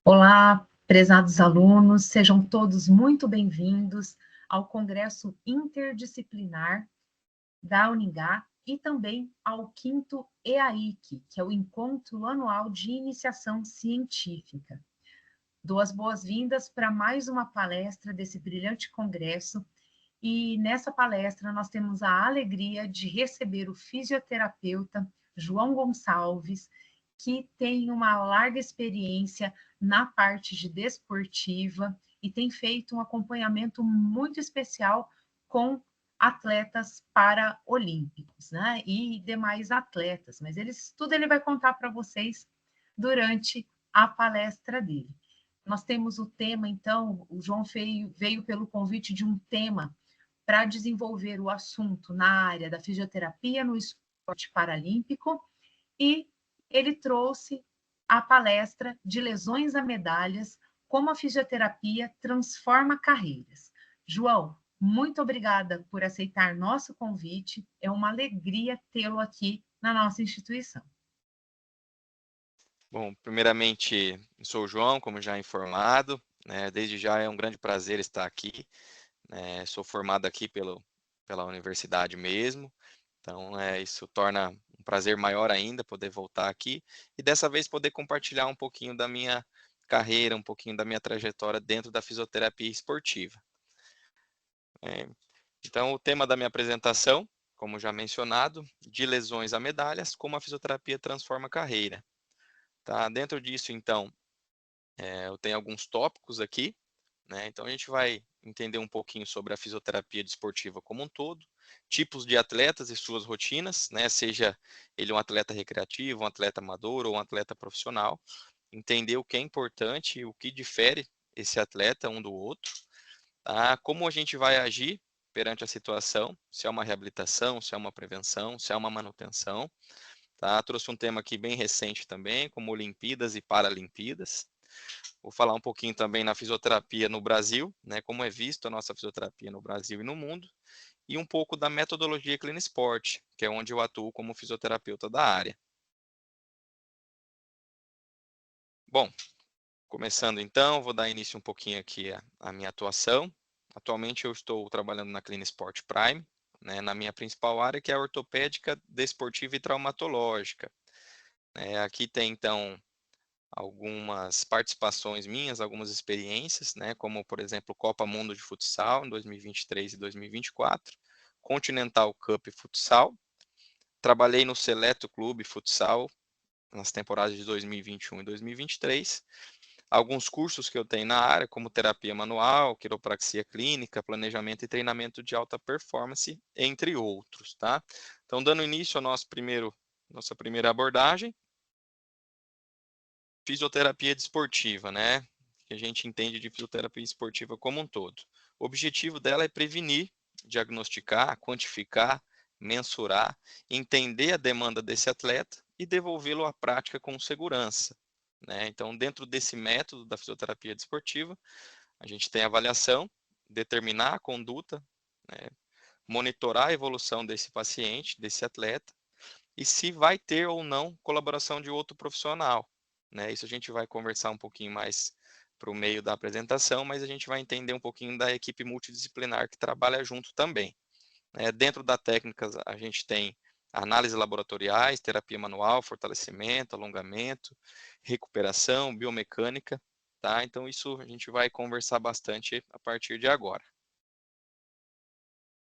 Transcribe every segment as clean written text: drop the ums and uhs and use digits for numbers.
Olá, prezados alunos, sejam todos muito bem-vindos ao Congresso Interdisciplinar da Uningá e também ao 5º EAIC, que é o Encontro Anual de Iniciação Científica. Dou as boas-vindas para mais uma palestra desse brilhante congresso e nessa palestra nós temos a alegria de receber o fisioterapeuta João Gonçalves, que tem uma larga experiência na parte de desportiva e tem feito um acompanhamento muito especial com atletas paraolímpicos, né? E demais atletas, mas tudo ele vai contar para vocês durante a palestra dele. Nós temos o tema, então, o João veio pelo convite de um tema para desenvolver o assunto na área da fisioterapia no esporte paralímpico e ele trouxe a palestra de lesões a medalhas, como a fisioterapia transforma carreiras. João, muito obrigada por aceitar nosso convite, é uma alegria tê-lo aqui na nossa instituição. Bom, primeiramente, sou o João, como já informado, né, desde já é um grande prazer estar aqui, né, sou formado aqui pela universidade mesmo, então isso torna um prazer maior ainda poder voltar aqui e dessa vez poder compartilhar um pouquinho da minha carreira, um pouquinho da minha trajetória dentro da fisioterapia esportiva. Então, o tema da minha apresentação, como já mencionado, de lesões a medalhas, como a fisioterapia transforma a carreira. Tá? Dentro disso, então, eu tenho alguns tópicos aqui, né? Então a gente vai entender um pouquinho sobre a fisioterapia desportiva como um todo, tipos de atletas e suas rotinas, né? Seja ele um atleta recreativo, um atleta amador ou um atleta profissional, entender o que é importante e o que difere esse atleta um do outro, tá? Como a gente vai agir perante a situação, se é uma reabilitação, se é uma prevenção, se é uma manutenção, tá? Trouxe um tema aqui bem recente também, como Olimpíadas e Paralimpíadas. Vou falar um pouquinho também na fisioterapia no Brasil, né, como é visto a nossa fisioterapia no Brasil e no mundo, e um pouco da metodologia Clinisport, que é onde eu atuo como fisioterapeuta da área. Bom, começando então, vou dar início um pouquinho aqui à minha atuação. Atualmente eu estou trabalhando na Clinisport Prime, né, na minha principal área, que é a ortopédica, desportiva e traumatológica. Aqui tem então algumas participações minhas, algumas experiências, né, como, por exemplo, Copa Mundo de Futsal em 2023 e 2024, Continental Cup Futsal, trabalhei no Seleto Clube Futsal nas temporadas de 2021 e 2023, alguns cursos que eu tenho na área, como terapia manual, quiropraxia clínica, planejamento e treinamento de alta performance, entre outros, tá? Então, dando início ao nossa primeira abordagem, fisioterapia desportiva, né? Que a gente entende de fisioterapia esportiva como um todo. O objetivo dela é prevenir, diagnosticar, quantificar, mensurar, entender a demanda desse atleta e devolvê-lo à prática com segurança, né? Então, dentro desse método da fisioterapia desportiva, a gente tem a avaliação, determinar a conduta, né? Monitorar a evolução desse paciente, desse atleta, e se vai ter ou não colaboração de outro profissional, né? Isso a gente vai conversar um pouquinho mais para o meio da apresentação, mas a gente vai entender um pouquinho da equipe multidisciplinar que trabalha junto também. Dentro da técnica, a gente tem análise laboratoriais, terapia manual, fortalecimento, alongamento, recuperação, biomecânica, tá? Então isso a gente vai conversar bastante a partir de agora.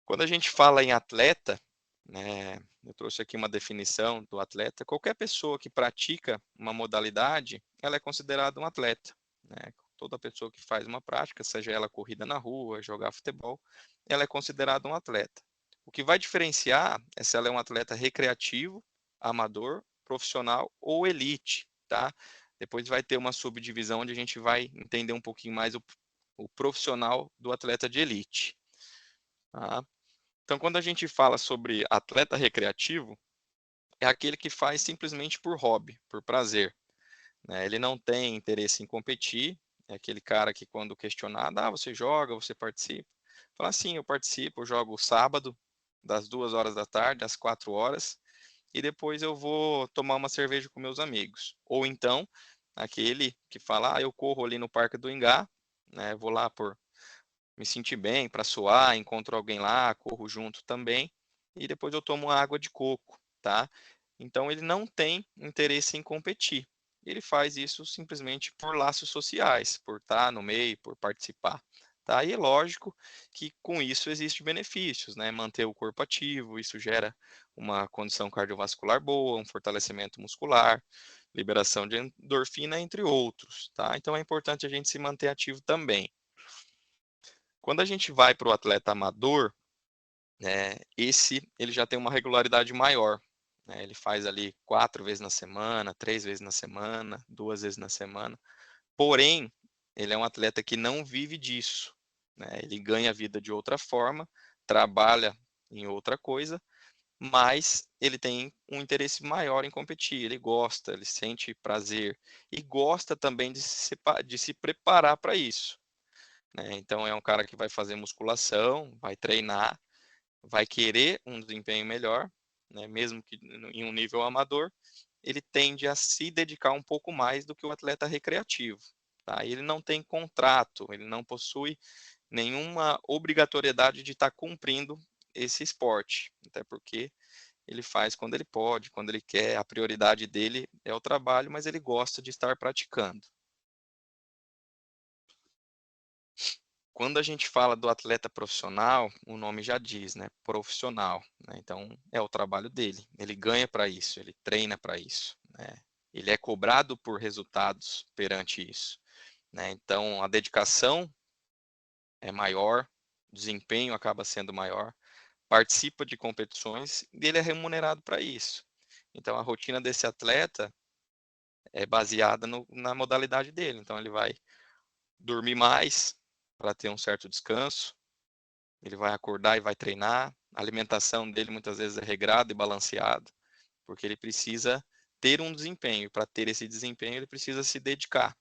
Quando a gente fala em atleta, né, eu trouxe aqui uma definição do atleta, qualquer pessoa que pratica uma modalidade, ela é considerada um atleta, né? Toda pessoa que faz uma prática, seja ela corrida na rua, jogar futebol, ela é considerada um atleta. O que vai diferenciar é se ela é um atleta recreativo, amador, profissional ou elite, tá? Depois vai ter uma subdivisão onde a gente vai entender um pouquinho mais o profissional do atleta de elite, tá? Então, quando a gente fala sobre atleta recreativo, é aquele que faz simplesmente por hobby, por prazer, né? Ele não tem interesse em competir, é aquele cara que quando questionado, você joga, você participa? Fala assim, eu participo, eu jogo sábado, das 2 horas da tarde às 4 horas, e depois eu vou tomar uma cerveja com meus amigos. Ou então, aquele que fala, eu corro ali no Parque do Ingá, né, vou lá por me sentir bem, para suar, encontro alguém lá, corro junto também, e depois eu tomo água de coco, tá? Então ele não tem interesse em competir. Ele faz isso simplesmente por laços sociais, por estar no meio, por participar. Tá? E é lógico que com isso existem benefícios, né? Manter o corpo ativo, isso gera uma condição cardiovascular boa, um fortalecimento muscular, liberação de endorfina, entre outros, tá? Então é importante a gente se manter ativo também. Quando a gente vai para o atleta amador, ele já tem uma regularidade maior, né? Ele faz ali 4 vezes na semana, 3 vezes na semana, 2 vezes na semana. Porém, ele é um atleta que não vive disso, né? Ele ganha vida de outra forma, trabalha em outra coisa, mas ele tem um interesse maior em competir. Ele gosta, ele sente prazer e gosta também de se preparar para isso, né? Então é um cara que vai fazer musculação, vai treinar, vai querer um desempenho melhor, né? Mesmo que em um nível amador, ele tende a se dedicar um pouco mais do que o atleta recreativo, tá? Ele não tem contrato, ele não possui nenhuma obrigatoriedade de estar cumprindo esse esporte, até porque ele faz quando ele pode, quando ele quer, a prioridade dele é o trabalho, mas ele gosta de estar praticando. Quando a gente fala do atleta profissional, o nome já diz, né? Profissional, né? Então, é o trabalho dele. Ele ganha para isso, ele treina para isso, né? Ele é cobrado por resultados perante isso, né? Então, a dedicação é maior, o desempenho acaba sendo maior, participa de competições e ele é remunerado para isso. Então, a rotina desse atleta é baseada na modalidade dele. Então, ele vai dormir mais para ter um certo descanso. Ele vai acordar e vai treinar. A alimentação dele muitas vezes é regrada e balanceada, porque ele precisa ter um desempenho. E para ter esse desempenho, ele precisa se dedicar,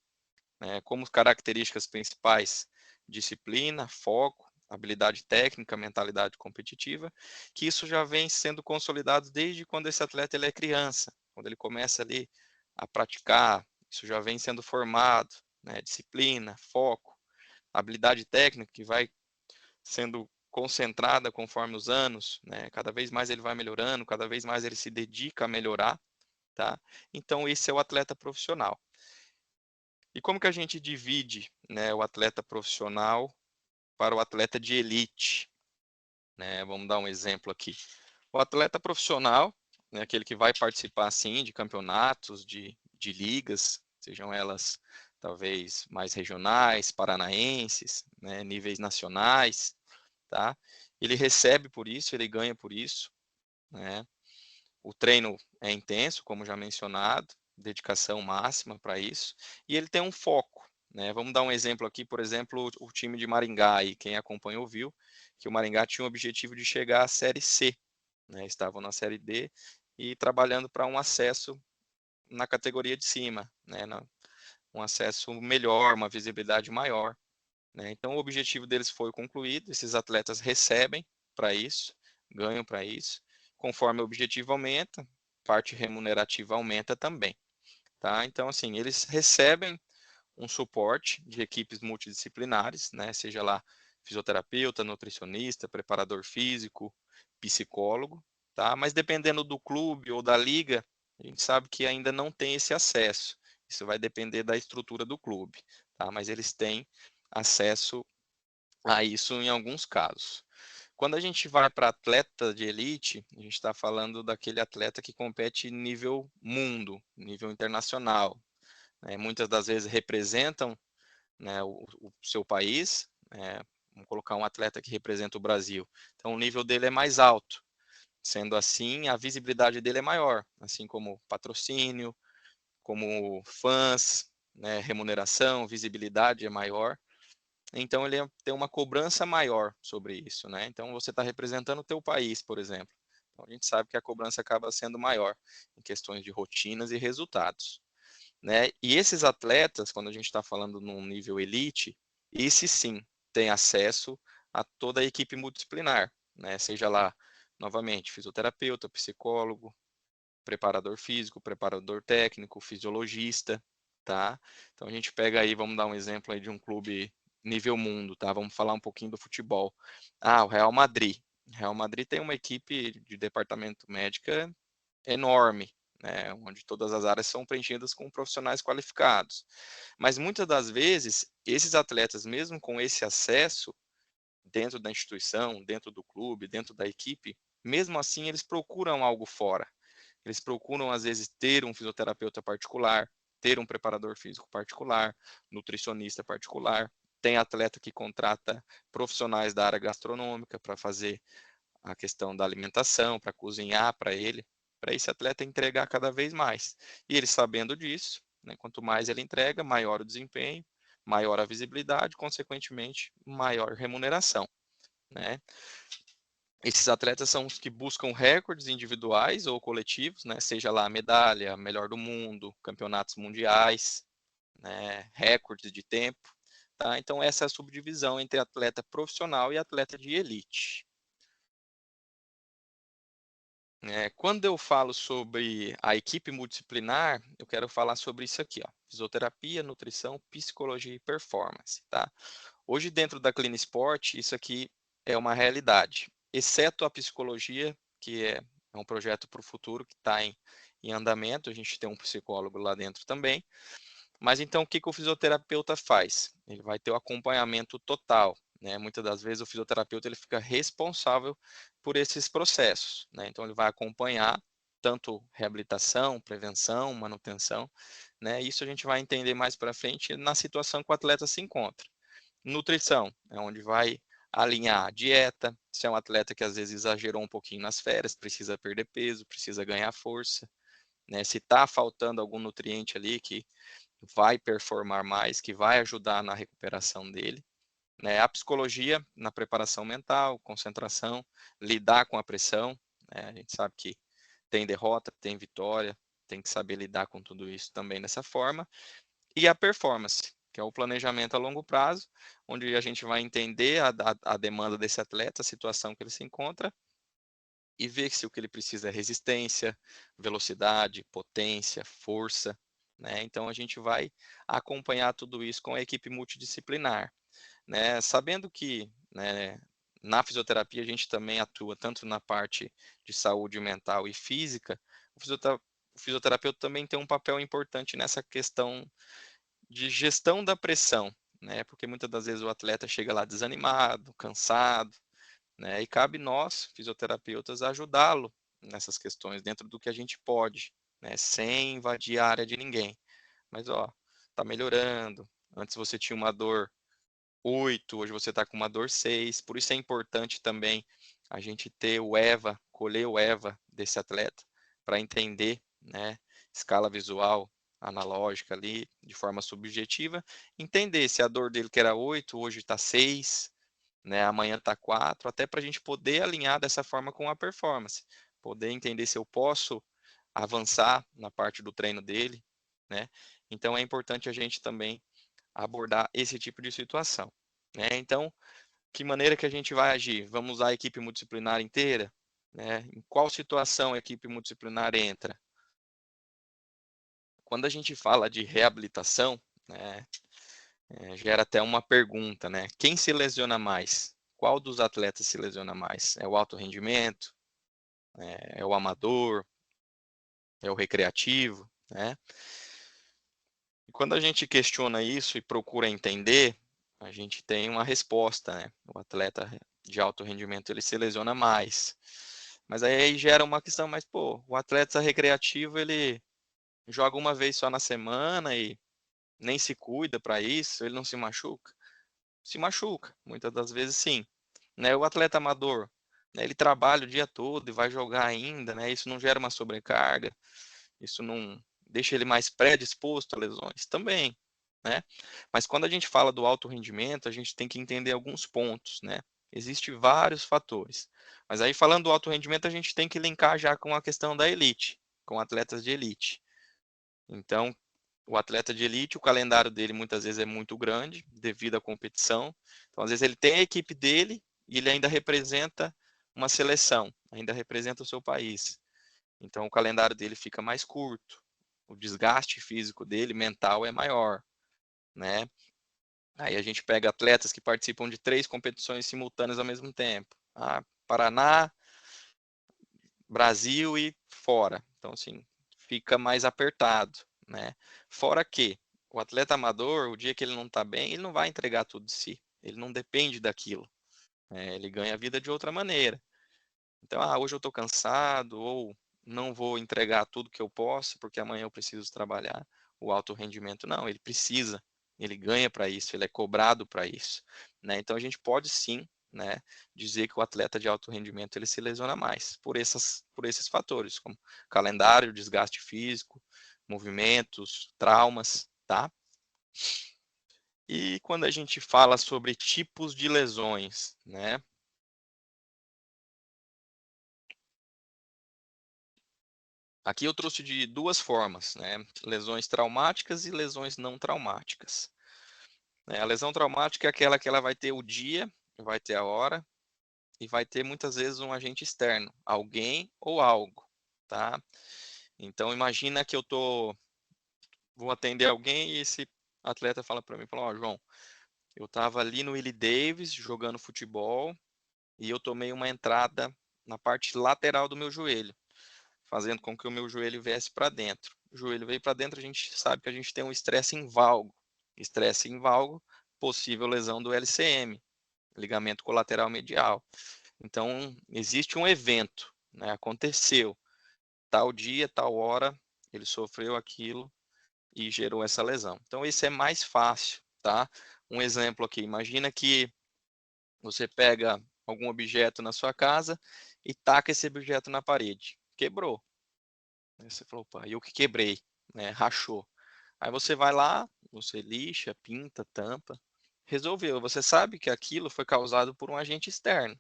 né? Como características principais: disciplina, foco, habilidade técnica, mentalidade competitiva, que isso já vem sendo consolidado desde quando esse atleta ele é criança, quando ele começa ali a praticar, isso já vem sendo formado, né? Disciplina, foco, habilidade técnica, que vai sendo concentrada conforme os anos, né? Cada vez mais ele vai melhorando, cada vez mais ele se dedica a melhorar, tá? Então esse é o atleta profissional. E como que a gente divide, né, o atleta profissional para o atleta de elite, né? Vamos dar um exemplo aqui. O atleta profissional, né, aquele que vai participar sim de campeonatos, de ligas, sejam elas talvez mais regionais, paranaenses, né, níveis nacionais, tá? Ele recebe por isso, ele ganha por isso, né? O treino é intenso, como já mencionado, dedicação máxima para isso, e ele tem um foco, né? Vamos dar um exemplo aqui, por exemplo, o time de Maringá, e quem acompanhou viu que o Maringá tinha o objetivo de chegar à Série C, né? Estavam na Série D e trabalhando para um acesso na categoria de cima, né? Um acesso melhor, uma visibilidade maior, né? Então, o objetivo deles foi concluído, esses atletas recebem para isso, ganham para isso, conforme o objetivo aumenta, parte remunerativa aumenta também, tá? Então, assim, eles recebem um suporte de equipes multidisciplinares, né? Seja lá fisioterapeuta, nutricionista, preparador físico, psicólogo, tá? Mas dependendo do clube ou da liga, a gente sabe que ainda não tem esse acesso. Isso vai depender da estrutura do clube, tá? Mas eles têm acesso a isso em alguns casos. Quando a gente vai para atleta de elite, a gente está falando daquele atleta que compete nível mundo, nível internacional, né? Muitas das vezes representam, né, o seu país, né? Vamos colocar um atleta que representa o Brasil. Então, o nível dele é mais alto. Sendo assim, a visibilidade dele é maior, assim como patrocínio, como fãs, né, remuneração, visibilidade é maior. Então ele tem uma cobrança maior sobre isso, né? Então você está representando o teu país, por exemplo. Então a gente sabe que a cobrança acaba sendo maior em questões de rotinas e resultados, né? E esses atletas, quando a gente está falando num nível elite, esse sim tem acesso a toda a equipe multidisciplinar, né? Seja lá, novamente, fisioterapeuta, psicólogo, preparador físico, preparador técnico, fisiologista, tá? Então a gente pega aí, vamos dar um exemplo aí de um clube nível mundo, tá? Vamos falar um pouquinho do futebol. O Real Madrid. O Real Madrid tem uma equipe de departamento médica enorme, né? Onde todas as áreas são preenchidas com profissionais qualificados. Mas muitas das vezes, esses atletas, mesmo com esse acesso dentro da instituição, dentro do clube, dentro da equipe, mesmo assim eles procuram algo fora. Eles procuram, às vezes, ter um fisioterapeuta particular, ter um preparador físico particular, nutricionista particular. Tem atleta que contrata profissionais da área gastronômica para fazer a questão da alimentação, para cozinhar para ele, para esse atleta entregar cada vez mais. E ele sabendo disso, né, quanto mais ele entrega, maior o desempenho, maior a visibilidade, consequentemente, maior remuneração, né? Esses atletas são os que buscam recordes individuais ou coletivos, né? Seja lá a medalha, melhor do mundo, campeonatos mundiais, né? Recordes de tempo, tá? Então essa é a subdivisão entre atleta profissional e atleta de elite. Quando eu falo sobre a equipe multidisciplinar, eu quero falar sobre isso aqui, ó, fisioterapia, nutrição, psicologia e performance, tá? Hoje, dentro da Clinisport, isso aqui é uma realidade, exceto a psicologia, que é um projeto para o futuro que está em andamento, a gente tem um psicólogo lá dentro também. Mas então, o que o fisioterapeuta faz? Ele vai ter o acompanhamento total, né? Muitas das vezes o fisioterapeuta ele fica responsável por esses processos, né? Então ele vai acompanhar tanto reabilitação, prevenção, manutenção, né? Isso a gente vai entender mais para frente na situação que o atleta se encontra. Nutrição é onde vai alinhar a dieta, se é um atleta que às vezes exagerou um pouquinho nas férias, precisa perder peso, precisa ganhar força, né? Se está faltando algum nutriente ali que vai performar mais, que vai ajudar na recuperação dele, né? A psicologia na preparação mental, concentração, lidar com a pressão, né? A gente sabe que tem derrota, tem vitória, tem que saber lidar com tudo isso também dessa forma. E a performance, que é o planejamento a longo prazo, onde a gente vai entender a demanda desse atleta, a situação que ele se encontra, e ver se o que ele precisa é resistência, velocidade, potência, força, né? Então a gente vai acompanhar tudo isso com a equipe multidisciplinar, né? Sabendo que, né, na fisioterapia a gente também atua tanto na parte de saúde mental e física, o fisioterapeuta também tem um papel importante nessa questão de gestão da pressão, né? Porque muitas das vezes o atleta chega lá desanimado, cansado, né? E cabe nós, fisioterapeutas, ajudá-lo nessas questões, dentro do que a gente pode, né? Sem invadir a área de ninguém. Mas, ó, tá melhorando. Antes você tinha uma dor 8, hoje você está com uma dor 6. Por isso é importante também a gente ter o EVA, colher o EVA desse atleta, para entender, né? Escala visual, analógica ali, de forma subjetiva, entender se a dor dele que era 8, hoje está 6, né? Amanhã está 4, até para a gente poder alinhar dessa forma com a performance, poder entender se eu posso avançar na parte do treino dele, né? Então é importante a gente também abordar esse tipo de situação, né? Então, que maneira que a gente vai agir? Vamos usar a equipe multidisciplinar inteira, né? Em qual situação a equipe multidisciplinar entra? Quando a gente fala de reabilitação, né? Gera até uma pergunta, né? Quem se lesiona mais? Qual dos atletas se lesiona mais? É o alto rendimento? É o amador? É o recreativo? Né? E quando a gente questiona isso e procura entender, a gente tem uma resposta, né? O atleta de alto rendimento ele se lesiona mais. Mas aí gera uma questão, mas pô, o atleta recreativo ele joga uma vez só na semana e nem se cuida para isso, ele não se machuca? Se machuca, muitas das vezes sim. Né? O atleta amador, né, ele trabalha o dia todo e vai jogar ainda, né? Isso não gera uma sobrecarga, isso não deixa ele mais predisposto a lesões também, né? Mas quando a gente fala do alto rendimento, a gente tem que entender alguns pontos, né? Existem vários fatores. Mas aí falando do alto rendimento, a gente tem que linkar já com a questão da elite, com atletas de elite. Então, o atleta de elite, o calendário dele muitas vezes é muito grande devido à competição. Então, às vezes ele tem a equipe dele e ele ainda representa uma seleção, ainda representa o seu país. Então, o calendário dele fica mais curto. o desgaste físico dele, mental, é maior, né? Aí a gente pega atletas que participam de 3 competições simultâneas ao mesmo tempo. Paraná, Brasil e fora. Então, assim, fica mais apertado, né? Fora que o atleta amador, o dia que ele não está bem, ele não vai entregar tudo de si. Ele não depende daquilo. Ele ganha a vida de outra maneira. Então, hoje eu estou cansado, ou não vou entregar tudo que eu posso, porque amanhã eu preciso trabalhar. O alto rendimento, não, ele precisa, ele ganha para isso, ele é cobrado para isso, né? Então, a gente pode sim, né, dizer que o atleta de alto rendimento, ele se lesiona mais, por esses fatores, como calendário, desgaste físico, movimentos, traumas, tá? E quando a gente fala sobre tipos de lesões, né? Aqui eu trouxe de 2 formas, né? Lesões traumáticas e lesões não traumáticas. A lesão traumática é aquela que ela vai ter o dia, vai ter a hora e vai ter muitas vezes um agente externo, alguém ou algo, tá? Então imagina que vou atender alguém e esse atleta fala para mim, fala, João, eu estava ali no Willie Davis jogando futebol e eu tomei uma entrada na parte lateral do meu joelho, fazendo com que o meu joelho viesse para dentro. O joelho veio para dentro, a gente sabe que a gente tem um estresse em valgo. Estresse em valgo, possível lesão do LCM, ligamento colateral medial. Então, existe um evento, né? Aconteceu, tal dia, tal hora, ele sofreu aquilo e gerou essa lesão. Então, esse é mais fácil, tá? Um exemplo aqui, imagina que você pega algum objeto na sua casa e taca esse objeto na parede. Quebrou. Aí você falou, opa, eu que quebrei, né? Rachou. Aí você vai lá, você lixa, pinta, tampa, resolveu. Você sabe que aquilo foi causado por um agente externo,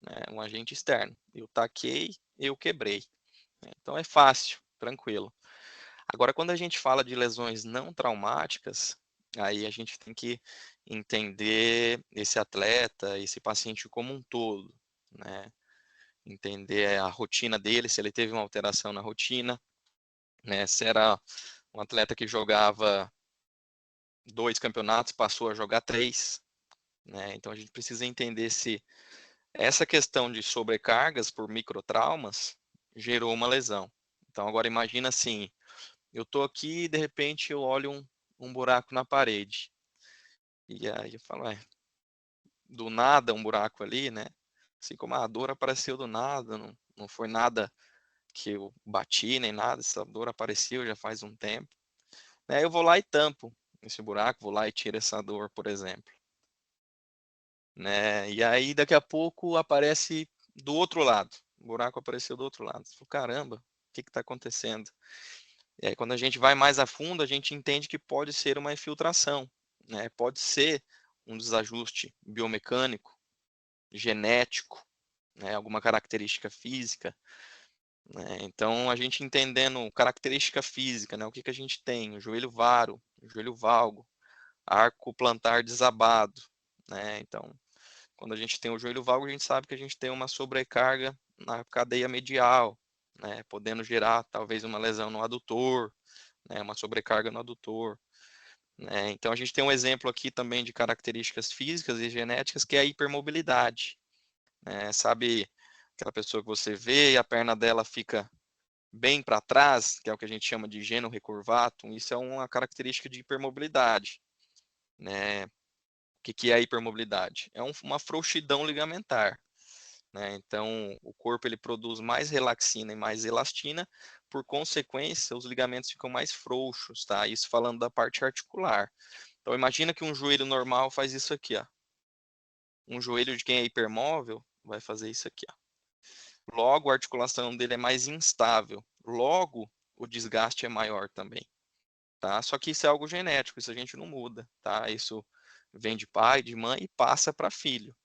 né? Um agente externo. Eu taquei, eu quebrei, né? Então é fácil, tranquilo. Agora, quando a gente fala de lesões não traumáticas, aí a gente tem que entender esse atleta, esse paciente como um todo, né? Entender a rotina dele, se ele teve uma alteração na rotina, né? Se era um atleta que jogava 2 campeonatos, passou a jogar 3, né? Então a gente precisa entender se essa questão de sobrecargas por microtraumas gerou uma lesão. Então agora imagina assim, eu tô aqui e de repente eu olho um buraco na parede. E aí eu falo, do nada um buraco ali, né? Assim como a dor apareceu do nada, não foi nada que eu bati nem nada, essa dor apareceu já faz um tempo. Né? Eu vou lá e tampo esse buraco, vou lá e tiro essa dor, por exemplo. Né? E aí daqui a pouco aparece do outro lado, o buraco apareceu do outro lado. Falo, caramba, o que está acontecendo? E aí quando a gente vai mais a fundo, a gente entende que pode ser uma infiltração, né? Pode ser um desajuste biomecânico, genético, né? Alguma característica física. Né? Então a gente entendendo característica física, né? O que a gente tem? O joelho varo, o joelho valgo, arco plantar desabado, né? Então quando a gente tem o joelho valgo, a gente sabe que a gente tem uma sobrecarga na cadeia medial, né, podendo gerar talvez uma lesão no adutor, né, uma sobrecarga no adutor. Né. Então a gente tem um exemplo aqui também de características físicas e genéticas que é a hipermobilidade. Né. Sabe aquela pessoa que você vê e a perna dela fica bem para trás, que é o que a gente chama de geno recurvatum, isso é uma característica de hipermobilidade. Né. O que é a hipermobilidade? É uma frouxidão ligamentar. Né? Então, o corpo ele produz mais relaxina e mais elastina, por consequência, os ligamentos ficam mais frouxos, tá? Isso falando da parte articular. Então, imagina que um joelho normal faz isso aqui, ó. Um joelho de quem é hipermóvel vai fazer isso aqui, ó. Logo, a articulação dele é mais instável. Logo, o desgaste é maior também, tá? Só que isso é algo genético, isso a gente não muda, tá? Isso vem de pai, de mãe e passa para filho.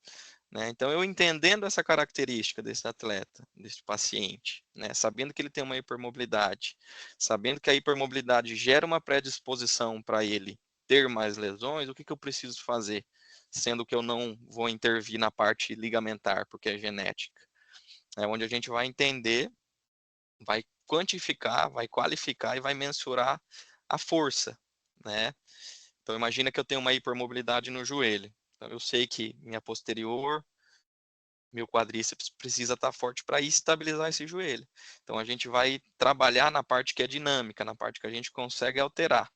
Né? Então, eu entendendo essa característica desse atleta, desse paciente, né? Sabendo que ele tem uma hipermobilidade, sabendo que a hipermobilidade gera uma predisposição para ele ter mais lesões, o que eu preciso fazer? Sendo que eu não vou intervir na parte ligamentar, porque é genética. É onde a gente vai entender, vai quantificar, vai qualificar e vai mensurar a força, né? Então, imagina que eu tenho uma hipermobilidade no joelho. Então, eu sei que minha posterior, meu quadríceps precisa estar forte para estabilizar esse joelho. Então, a gente vai trabalhar na parte que é dinâmica, na parte que a gente consegue alterar,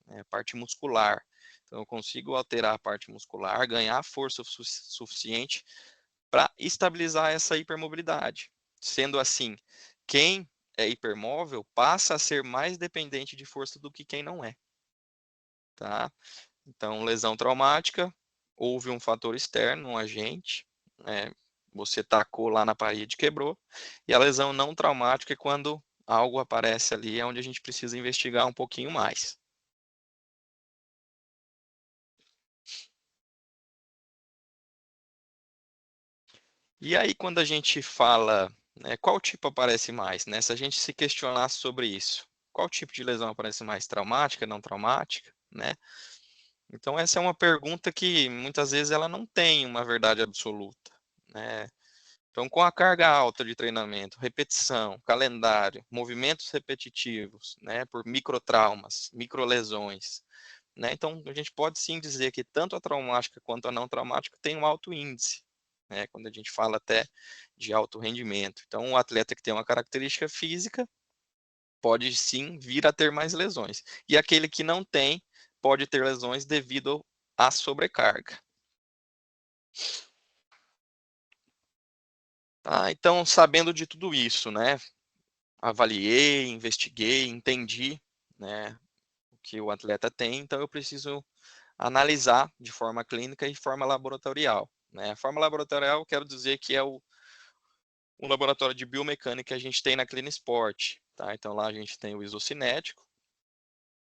né? A parte muscular. Então, eu consigo alterar a parte muscular, ganhar força suficiente para estabilizar essa hipermobilidade. Sendo assim, quem é hipermóvel passa a ser mais dependente de força do que quem não é, tá? Então, lesão traumática, houve um fator externo, um agente, né? Você tacou lá na parede, quebrou. E a lesão não traumática é quando algo aparece ali, é onde a gente precisa investigar um pouquinho mais. E aí, quando a gente fala, né, qual tipo aparece mais, né? Se a gente se questionar sobre isso, qual tipo de lesão aparece mais, traumática, não traumática, né? Então, essa é uma pergunta que muitas vezes ela não tem uma verdade absoluta, né? Então, com a carga alta de treinamento, repetição, calendário, movimentos repetitivos, né, por microtraumas, microlesões, né? Então, a gente pode sim dizer que tanto a traumática quanto a não traumática tem um alto índice, né? Quando a gente fala até de alto rendimento. Então, o atleta que tem uma característica física pode sim vir a ter mais lesões. E aquele que não tem pode ter lesões devido à sobrecarga. Tá? Então, sabendo de tudo isso, né? Avaliei, investiguei, entendi, né, o que o atleta tem, então eu preciso analisar de forma clínica e forma laboratorial, né? A forma laboratorial, quero dizer que é o laboratório de biomecânica que a gente tem na Clinisport, tá? Então lá a gente tem o isocinético,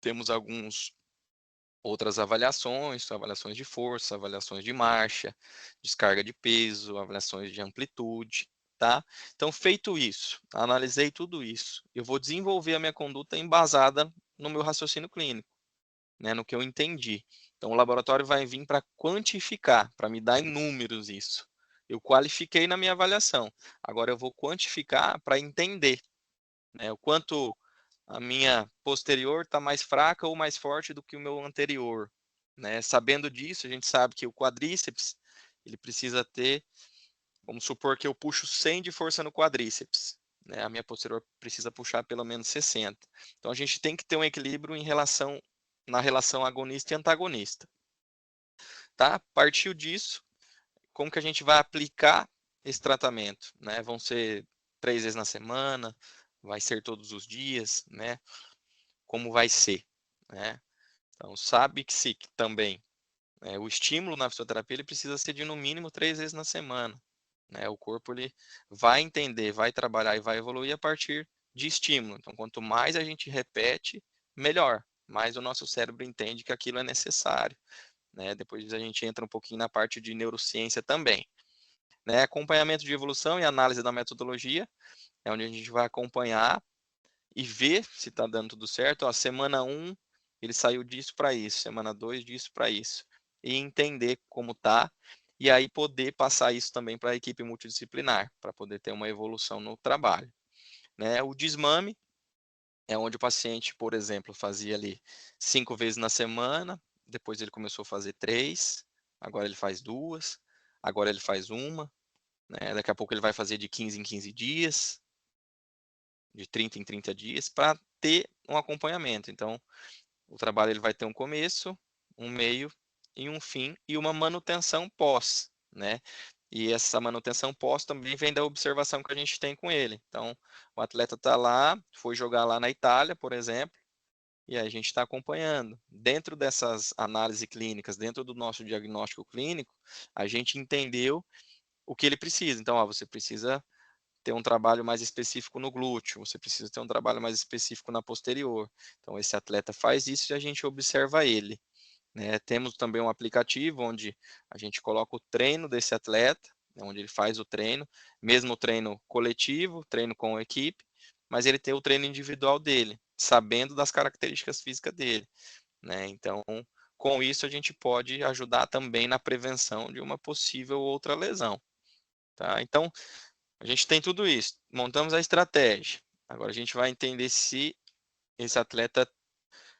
temos alguns outras avaliações de força, avaliações de marcha, descarga de peso, avaliações de amplitude, tá? Então, feito isso, analisei tudo isso, eu vou desenvolver a minha conduta embasada no meu raciocínio clínico, né, no que eu entendi. Então, o laboratório vai vir para quantificar, para me dar em números isso. Eu qualifiquei na minha avaliação, agora eu vou quantificar para entender, né, o quanto a minha posterior está mais fraca ou mais forte do que o meu anterior, né? Sabendo disso, a gente sabe que o quadríceps, ele precisa ter, vamos supor que eu puxo 100 de força no quadríceps, né? A minha posterior precisa puxar pelo menos 60. Então a gente tem que ter um equilíbrio na relação agonista e antagonista, tá? Partiu disso, como que a gente vai aplicar esse tratamento, né? Vão ser 3 vezes na semana, vai ser todos os dias, né? Como vai ser, né? Então, sabe que se também o estímulo na fisioterapia ele precisa ser de no mínimo 3 vezes na semana, né? O corpo ele vai entender, vai trabalhar e vai evoluir a partir de estímulo. Então, quanto mais a gente repete, melhor. Mais o nosso cérebro entende que aquilo é necessário, né? Depois a gente entra um pouquinho na parte de neurociência também, né? Acompanhamento de evolução e análise da metodologia é onde a gente vai acompanhar e ver se está dando tudo certo. Ó, semana 1, ele saiu disso para isso, semana 2, disso para isso. E entender como está, e aí poder passar isso também para a equipe multidisciplinar, para poder ter uma evolução no trabalho, né? O desmame é onde o paciente, por exemplo, fazia ali 5 vezes na semana, depois ele começou a fazer 3, agora ele faz 2, agora ele faz uma, né? Daqui a pouco ele vai fazer de 15 em 15 dias, de 30 em 30 dias, para ter um acompanhamento. Então, o trabalho ele vai ter um começo, um meio e um fim, e uma manutenção pós, né? E essa manutenção pós também vem da observação que a gente tem com ele. Então, o atleta está lá, foi jogar lá na Itália, por exemplo, e a gente está acompanhando. Dentro dessas análises clínicas, dentro do nosso diagnóstico clínico, a gente entendeu o que ele precisa. Então, ó, você precisa ter um trabalho mais específico no glúteo, você precisa ter um trabalho mais específico na posterior. Então, esse atleta faz isso e a gente observa ele, né? Temos também um aplicativo onde a gente coloca o treino desse atleta, né, onde ele faz o treino, mesmo o treino coletivo, treino com a equipe, mas ele tem o treino individual dele, sabendo das características físicas dele, né? Então, com isso a gente pode ajudar também na prevenção de uma possível outra lesão, tá? Então, a gente tem tudo isso, montamos a estratégia, Agora a gente vai entender se esse atleta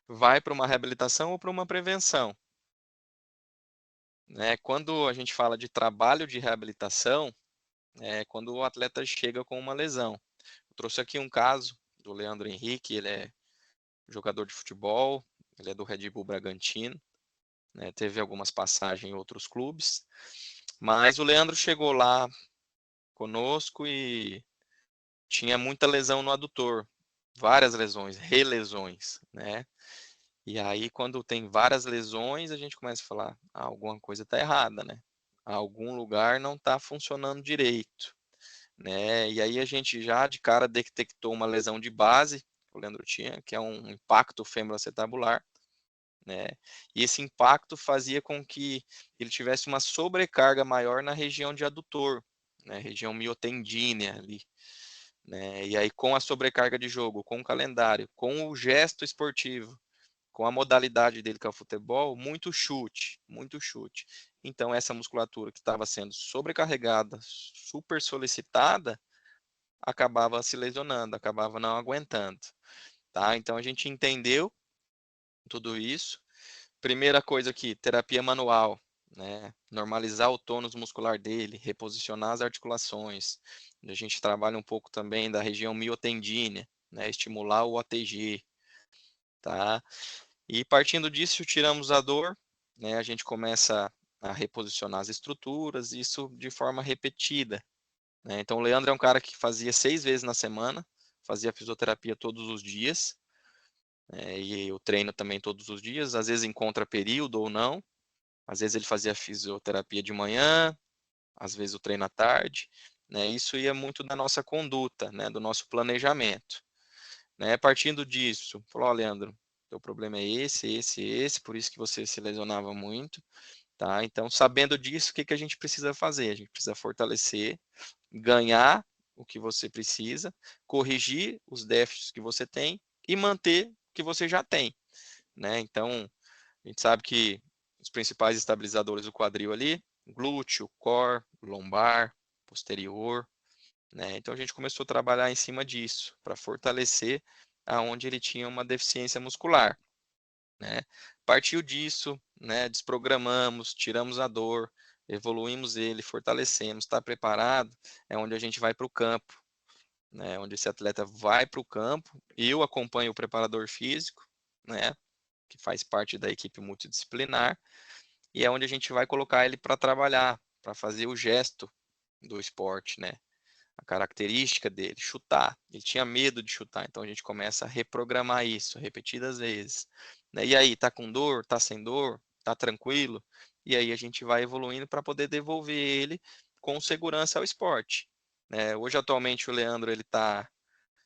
vai para uma reabilitação ou para uma prevenção. Né? Quando a gente fala de trabalho de reabilitação, é quando o atleta chega com uma lesão. Eu trouxe aqui um caso do Leandro Henrique, ele é jogador de futebol, ele é do Red Bull Bragantino, né? Teve algumas passagens em outros clubes, mas o Leandro chegou lá conosco e tinha muita lesão no adutor, várias lesões, relesões, né? E aí, quando tem várias lesões, a gente começa a falar, alguma coisa está errada, né? Algum lugar não está funcionando direito, né? E aí a gente já de cara detectou uma lesão de base, que o Leandro tinha, que é um impacto femoroacetabular, né? E esse impacto fazia com que ele tivesse uma sobrecarga maior na região de adutor, né? Região miotendínea ali, né? E aí com a sobrecarga de jogo, com o calendário, com o gesto esportivo, com a modalidade dele que é o futebol, muito chute, muito chute. Então essa musculatura que estava sendo sobrecarregada, super solicitada, acabava se lesionando, acabava não aguentando, tá? Então a gente entendeu tudo isso. Primeira coisa aqui, terapia manual, né? Normalizar o tônus muscular dele, reposicionar as articulações. A gente trabalha um pouco também da região miotendínea, né? Estimular o ATG, tá? E partindo disso, tiramos a dor, né? A gente começa a reposicionar as estruturas, isso de forma repetida, né? Então, o Leandro é um cara que fazia 6 vezes na semana, fazia fisioterapia todos os dias, e o treino também todos os dias, às vezes em contraperíodo ou não, às vezes ele fazia fisioterapia de manhã, às vezes o treino à tarde, né? Isso ia muito da nossa conduta, né? Do nosso planejamento, né? Partindo disso, falou, ó, Leandro, teu problema é esse, por isso que você se lesionava muito, tá? Então, sabendo disso, o que que a gente precisa fazer? A gente precisa fortalecer, ganhar o que você precisa, corrigir os déficits que você tem e manter o que você já tem, né? Então, a gente sabe que os principais estabilizadores do quadril ali, glúteo, core, lombar, posterior, né? Então a gente começou a trabalhar em cima disso, para fortalecer aonde ele tinha uma deficiência muscular, né? Partiu disso, né? Desprogramamos, tiramos a dor, evoluímos ele, fortalecemos, está preparado, é onde a gente vai para o campo, né? Onde esse atleta vai para o campo, eu acompanho o preparador físico, né? Que faz parte da equipe multidisciplinar, e é onde a gente vai colocar ele para trabalhar, para fazer o gesto do esporte, né? A característica dele, chutar. Ele tinha medo de chutar, então a gente começa a reprogramar isso repetidas vezes, né? E aí, tá com dor? Tá sem dor? Tá tranquilo? E aí a gente vai evoluindo para poder devolver ele com segurança ao esporte, né? Hoje, atualmente, o Leandro ele está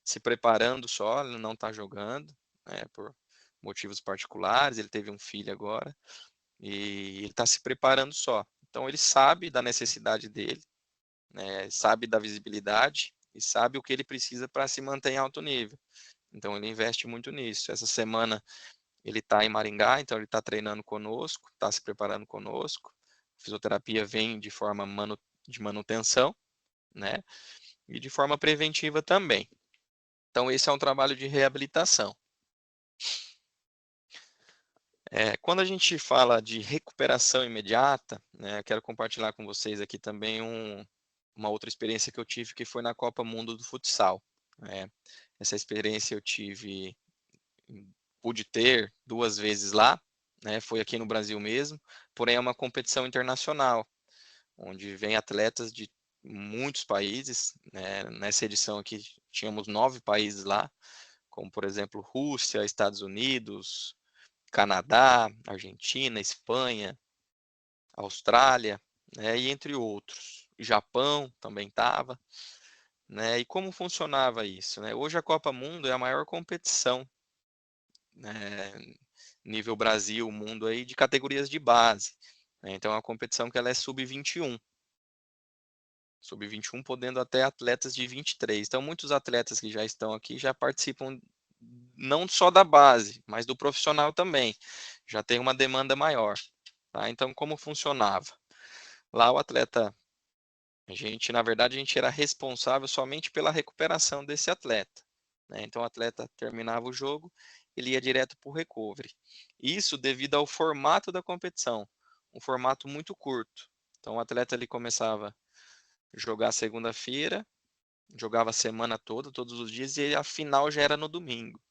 se preparando só, ele não está jogando, né? Por motivos particulares, ele teve um filho agora, e ele está se preparando só. Então ele sabe da necessidade dele, né, sabe da visibilidade e sabe o que ele precisa para se manter em alto nível. Então ele investe muito nisso. Essa semana ele está em Maringá, então ele está treinando conosco, está se preparando conosco. A fisioterapia vem de forma de manutenção, né? E de forma preventiva também. Então esse é um trabalho de reabilitação. Quando a gente fala de recuperação imediata, né, quero compartilhar com vocês aqui também uma outra experiência que eu tive, que foi na Copa Mundo do Futsal, né? Essa experiência eu tive, pude ter 2 vezes lá, né? Foi aqui no Brasil mesmo, porém é uma competição internacional, onde vem atletas de muitos países, né? Nessa edição aqui tínhamos 9 países lá, como por exemplo Rússia, Estados Unidos, Canadá, Argentina, Espanha, Austrália, né, e entre outros. Japão também estava, né? E como funcionava isso, né? Hoje a Copa Mundo é a maior competição, né, nível Brasil, mundo aí de categorias de base, né? Então é uma competição que ela é sub-21. Sub-21 podendo até atletas de 23. Então muitos atletas que já estão aqui já participam não só da base, mas do profissional também. Já tem uma demanda maior, tá? Então como funcionava? Lá o atleta, na verdade, a gente era responsável somente pela recuperação desse atleta, né? Então o atleta terminava o jogo, ele ia direto para o recovery. Isso devido ao formato da competição, um formato muito curto. Então o atleta ele começava a jogar segunda-feira, jogava a semana toda, todos os dias, e a final já era no domingo,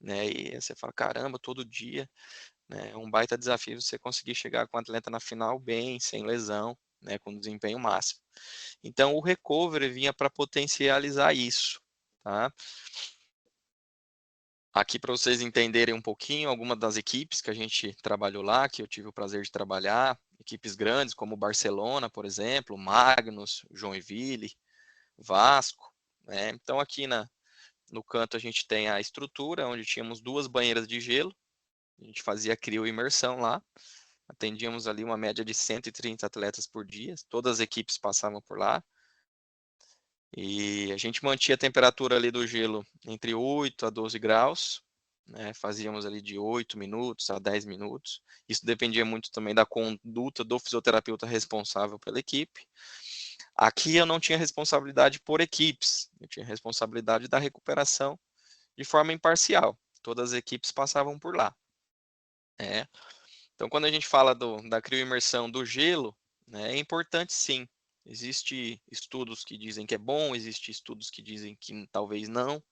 né? E aí você fala, caramba, todo dia, né? É um baita desafio você conseguir chegar com o atleta na final bem, sem lesão, né? Com desempenho máximo. Então o recovery vinha para potencializar isso, tá? Aqui para vocês entenderem um pouquinho, algumas das equipes que a gente trabalhou lá, que eu tive o prazer de trabalhar, equipes grandes como Barcelona, por exemplo, Magnus, Joinville, Vasco, né? Então aqui no canto a gente tem a estrutura, onde tínhamos 2 banheiras de gelo, a gente fazia crio e imersão lá, atendíamos ali uma média de 130 atletas por dia, todas as equipes passavam por lá, e a gente mantinha a temperatura ali do gelo entre 8 a 12 graus, né? Fazíamos ali de 8 minutos a 10 minutos. Isso dependia muito também da conduta do fisioterapeuta responsável pela equipe. Aqui eu não tinha responsabilidade por equipes, eu tinha responsabilidade da recuperação de forma imparcial. Todas as equipes passavam por lá, né? Então, quando a gente fala da crioimersão do gelo, né, é importante sim. Existem estudos que dizem que é bom, existem estudos que dizem que talvez não,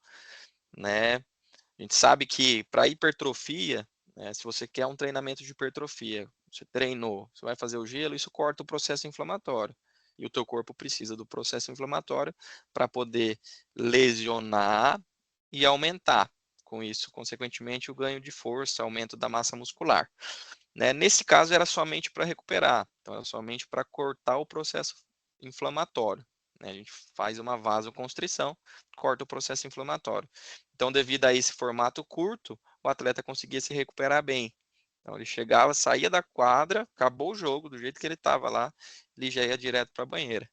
né? A gente sabe que para hipertrofia, né, se você quer um treinamento de hipertrofia, você treinou, você vai fazer o gelo, isso corta o processo inflamatório. E o teu corpo precisa do processo inflamatório para poder lesionar e aumentar. Com isso, consequentemente, o ganho de força, aumento da massa muscular. Né? Nesse caso, era somente para recuperar, então era somente para cortar o processo inflamatório. Né? A gente faz uma vasoconstrição, corta o processo inflamatório. Então, devido a esse formato curto, o atleta conseguia se recuperar bem. Então, ele chegava, saía da quadra, acabou o jogo, do jeito que ele estava lá, ele já ia direto para a banheira.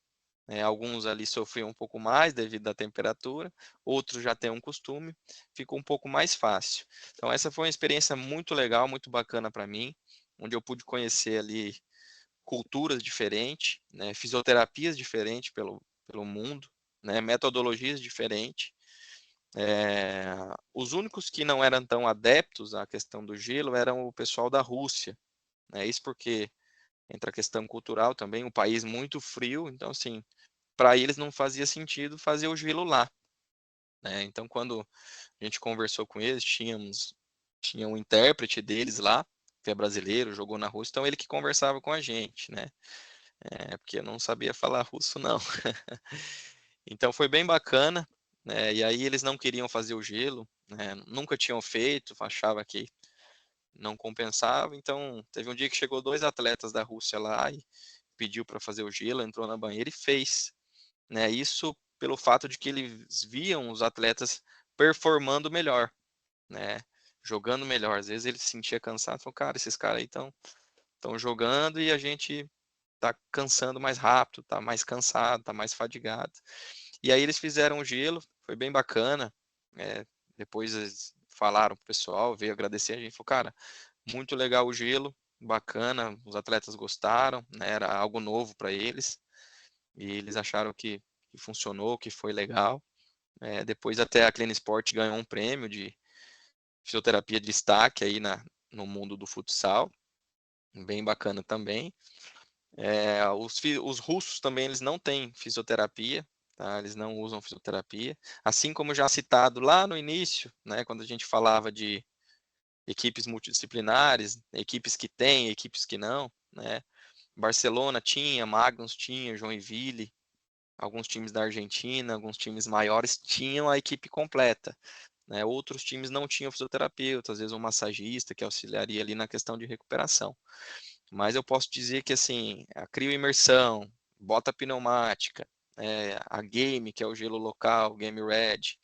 Alguns ali sofriam um pouco mais devido à temperatura, outros já têm um costume, ficou um pouco mais fácil. Então, essa foi uma experiência muito legal, muito bacana para mim, onde eu pude conhecer ali culturas diferentes, né, fisioterapias diferentes pelo mundo, né, metodologias diferentes. Os únicos que não eram tão adeptos à questão do gelo eram o pessoal da Rússia. Né, isso porque entra a questão cultural também, um país muito frio, então assim, para eles não fazia sentido fazer o gelo lá. Né? Então, quando a gente conversou com eles, tinha um intérprete deles lá, que é brasileiro, jogou na Rússia, então ele que conversava com a gente, né? Porque eu não sabia falar russo, não. Então foi bem bacana, né? E aí eles não queriam fazer o gelo, né? Nunca tinham feito, achava que não compensava. Então teve um dia que chegou 2 atletas da Rússia lá e pediu para fazer o gelo, entrou na banheira e fez. Né? Isso pelo fato de que eles viam os atletas performando melhor, né? Jogando melhor. Às vezes ele se sentia cansado, falou, cara, esses caras aí estão jogando e a gente tá cansando mais rápido, tá mais cansado, tá mais fadigado. E aí eles fizeram o gelo, foi bem bacana. Depois eles falaram pro pessoal, veio agradecer a gente, falou, cara, muito legal o gelo, bacana, os atletas gostaram, né? Era algo novo para eles e eles acharam que funcionou, que foi legal. Depois até a Clean Sport ganhou um prêmio de fisioterapia de destaque aí no mundo do futsal, bem bacana também. Os russos também eles não têm fisioterapia, tá? Eles não usam fisioterapia, assim como já citado lá no início, né, quando a gente falava de equipes multidisciplinares, equipes que têm, equipes que não, né? Barcelona tinha, Magnus tinha, Joinville, alguns times da Argentina, alguns times maiores tinham a equipe completa. Né? Outros times não tinham fisioterapeuta, às vezes um massagista que auxiliaria ali na questão de recuperação. Mas eu posso dizer que assim, a crioimersão, bota pneumática, a game, que é o gelo local, Game Red,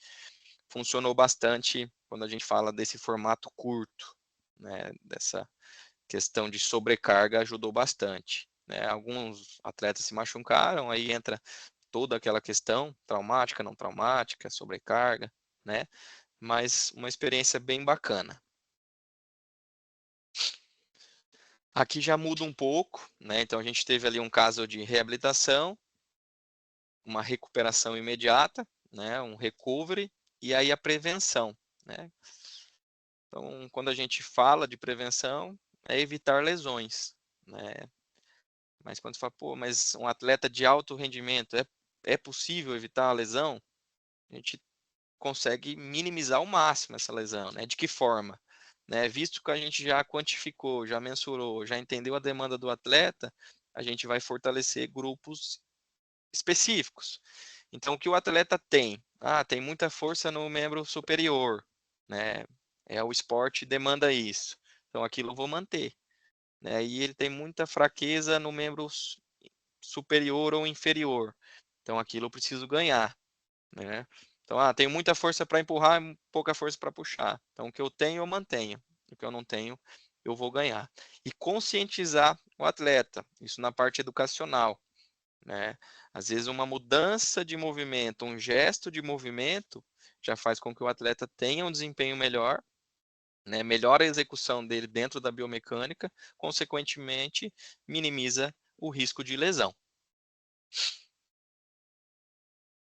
funcionou bastante quando a gente fala desse formato curto, né? Dessa questão de sobrecarga ajudou bastante. Né? Alguns atletas se machucaram, aí entra toda aquela questão traumática, não traumática, sobrecarga, né? Mas uma experiência bem bacana. Aqui já muda um pouco, né? Então a gente teve ali um caso de reabilitação, uma recuperação imediata, né? Um recovery, e aí a prevenção, né? Então, quando a gente fala de prevenção, é evitar lesões, né? Mas quando você fala, pô, mas um atleta de alto rendimento, é possível evitar a lesão? A gente consegue minimizar ao máximo essa lesão, né? De que forma? Né? Visto que a gente já quantificou, já mensurou, já entendeu a demanda do atleta, a gente vai fortalecer grupos específicos. Então, o que o atleta tem? Ah, tem muita força no membro superior, né? O esporte demanda isso. Então, aquilo eu vou manter, né? E ele tem muita fraqueza no membro superior ou inferior. Então, aquilo eu preciso ganhar, né? Então, tenho muita força para empurrar e pouca força para puxar. Então, o que eu tenho, eu mantenho. O que eu não tenho, eu vou ganhar. E conscientizar o atleta, isso na parte educacional, né? Às vezes, uma mudança de movimento, um gesto de movimento, já faz com que o atleta tenha um desempenho melhor, né? Melhora a execução dele dentro da biomecânica, consequentemente, minimiza o risco de lesão.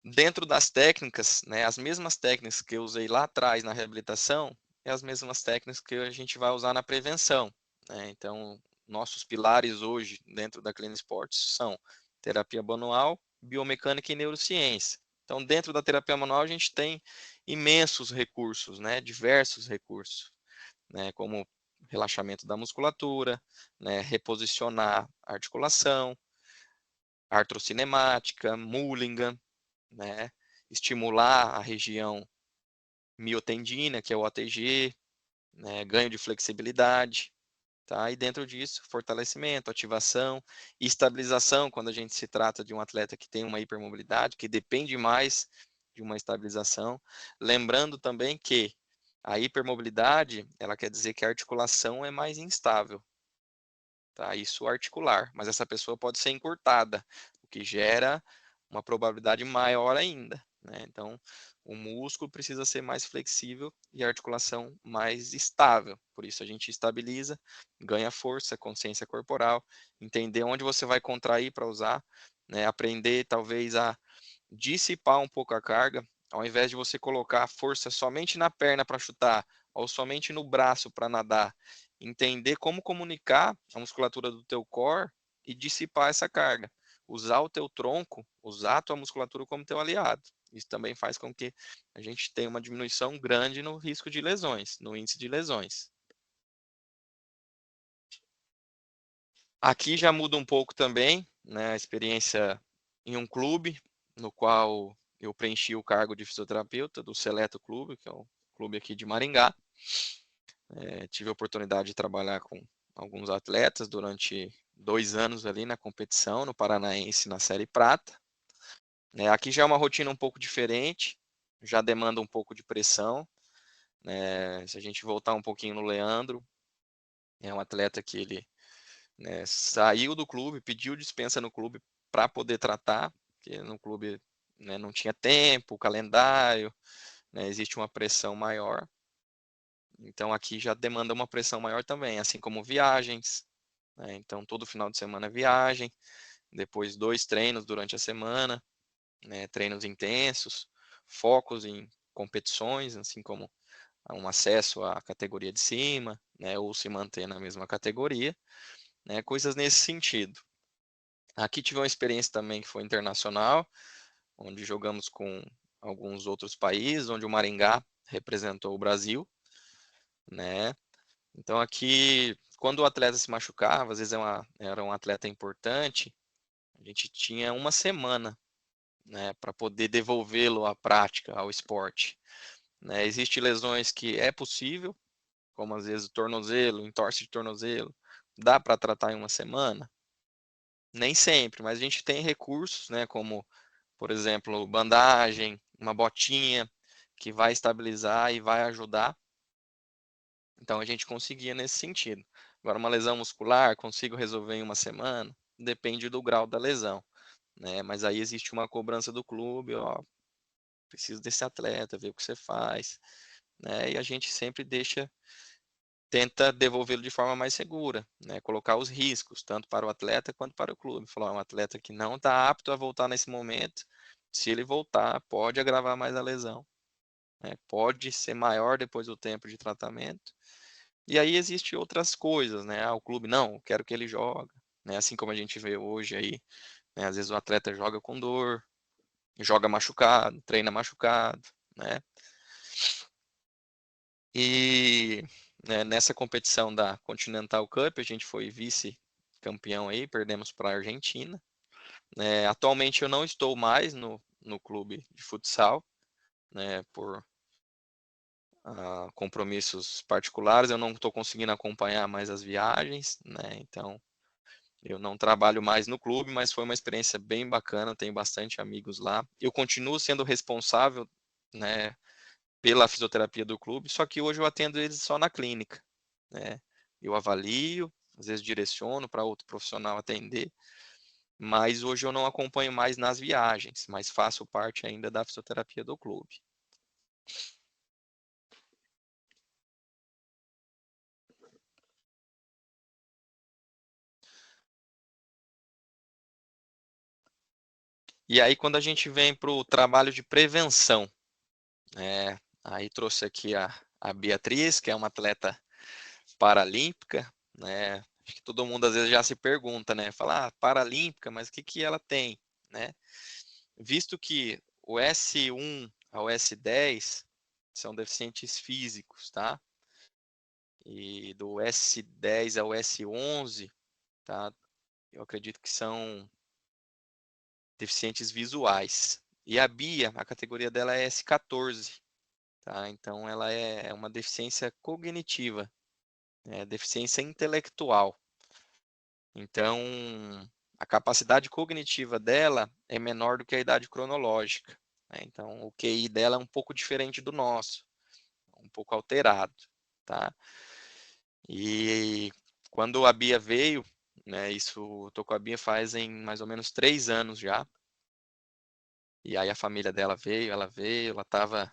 Dentro das técnicas, né, as mesmas técnicas que eu usei lá atrás na reabilitação, é as mesmas técnicas que a gente vai usar na prevenção, né? Então, nossos pilares hoje dentro da Clean Sports são terapia manual, biomecânica e neurociência. Então, dentro da terapia manual, a gente tem imensos recursos, né, diversos recursos, né, como relaxamento da musculatura, né, reposicionar a articulação, artrocinemática, Mulligan, né? Estimular a região miotendina, que é o OTG, né? Ganho de flexibilidade, tá? E dentro disso, fortalecimento, ativação e estabilização, quando a gente se trata de um atleta que tem uma hipermobilidade, que depende mais de uma estabilização. Lembrando também que a hipermobilidade, ela quer dizer que a articulação é mais instável, tá? Isso articular, mas essa pessoa pode ser encurtada, o que gera uma probabilidade maior ainda, né? Então, o músculo precisa ser mais flexível e a articulação mais estável. Por isso a gente estabiliza, ganha força, consciência corporal, entender onde você vai contrair para usar, né? Aprender talvez a dissipar um pouco a carga, ao invés de você colocar a força somente na perna para chutar ou somente no braço para nadar, entender como comunicar a musculatura do teu core e dissipar essa carga. Usar o teu tronco, usar a tua musculatura como teu aliado. Isso também faz com que a gente tenha uma diminuição grande no risco de lesões, no índice de lesões. Aqui já muda um pouco também, né, a experiência em um clube, no qual eu preenchi o cargo de fisioterapeuta do Seleto Clube, que é um clube aqui de Maringá. Tive a oportunidade de trabalhar com alguns atletas durante 2 anos ali na competição, no Paranaense, na Série Prata. Aqui já é uma rotina um pouco diferente, já demanda um pouco de pressão. Se a gente voltar um pouquinho no Leandro, é um atleta que ele, né, saiu do clube, pediu dispensa no clube para poder tratar, porque no clube, né, não tinha tempo, calendário, né, existe uma pressão maior. Então aqui já demanda uma pressão maior também, assim como viagens, né? Então todo final de semana é viagem, depois 2 treinos durante a semana, né, treinos intensos, focos em competições, assim como um acesso à categoria de cima, né, ou se manter na mesma categoria, né, coisas nesse sentido. Aqui tive uma experiência também que foi internacional, onde jogamos com alguns outros países, onde o Maringá representou o Brasil, né? Então aqui, quando o atleta se machucava, às vezes era um atleta importante, a gente tinha uma semana, né, para poder devolvê-lo à prática, ao esporte, né? Existem lesões que é possível, como às vezes o tornozelo, entorse de tornozelo, dá para tratar em uma semana? Nem sempre, mas a gente tem recursos, né, como, por exemplo, bandagem, uma botinha, que vai estabilizar e vai ajudar. Então a gente conseguia nesse sentido. Agora, uma lesão muscular, consigo resolver em uma semana? Depende do grau da lesão, né? Mas aí existe uma cobrança do clube, ó, preciso desse atleta, ver o que você faz, né? E a gente sempre tenta devolvê-lo de forma mais segura, né? Colocar os riscos, tanto para o atleta quanto para o clube. Falar, é um atleta que não está apto a voltar nesse momento, se ele voltar, pode agravar mais a lesão, né? Pode ser maior depois do tempo de tratamento. E aí existe outras coisas, né? O clube, não, quero que ele jogue, né? Assim como a gente vê hoje aí, né? Às vezes o atleta joga com dor, joga machucado, treina machucado, né? E né, nessa competição da Continental Cup, a gente foi vice-campeão aí, perdemos para a Argentina. Atualmente eu não estou mais no clube de futsal, né, por compromissos particulares, eu não estou conseguindo acompanhar mais as viagens, né, então eu não trabalho mais no clube, mas foi uma experiência bem bacana, tenho bastante amigos lá. Eu continuo sendo responsável, né, pela fisioterapia do clube, só que hoje eu atendo eles só na clínica, né? Eu avalio, às vezes direciono para outro profissional atender, mas hoje eu não acompanho mais nas viagens, mas faço parte ainda da fisioterapia do clube. E aí quando a gente vem para o trabalho de prevenção, aí trouxe aqui a Beatriz, que é uma atleta paralímpica, né? Acho que todo mundo às vezes já se pergunta, né? Fala, paralímpica, mas o que que ela tem, né? Visto que o S1 ao S10 são deficientes físicos, tá? E do S10 ao S11, tá? Eu acredito que são deficientes visuais. E a Bia, a categoria dela é S14, tá? Então ela é uma deficiência cognitiva, deficiência intelectual. Então, a capacidade cognitiva dela é menor do que a idade cronológica, né? Então, o QI dela é um pouco diferente do nosso, um pouco alterado, tá? E quando a Bia veio, né, isso eu tô com a Bia faz em mais ou menos 3 anos já, e aí a família dela veio, ela estava,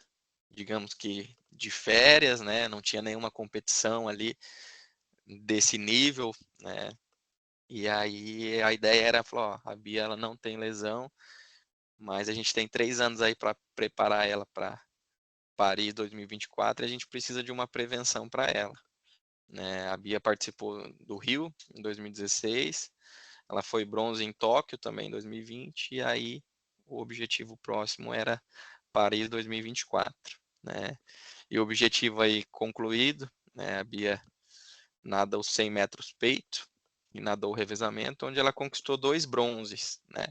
digamos que de férias, né, não tinha nenhuma competição ali desse nível, né, e aí a ideia era, falou, ó, a Bia ela não tem lesão, mas a gente tem 3 anos aí para preparar ela para Paris 2024 e a gente precisa de uma prevenção para ela, né? A Bia participou do Rio em 2016, ela foi bronze em Tóquio também em 2020 e aí o objetivo próximo era Paris 2024, né? E o objetivo aí concluído, né? A Bia nada os 100 metros peito e nadou o revezamento, onde ela conquistou 2 bronzes, né?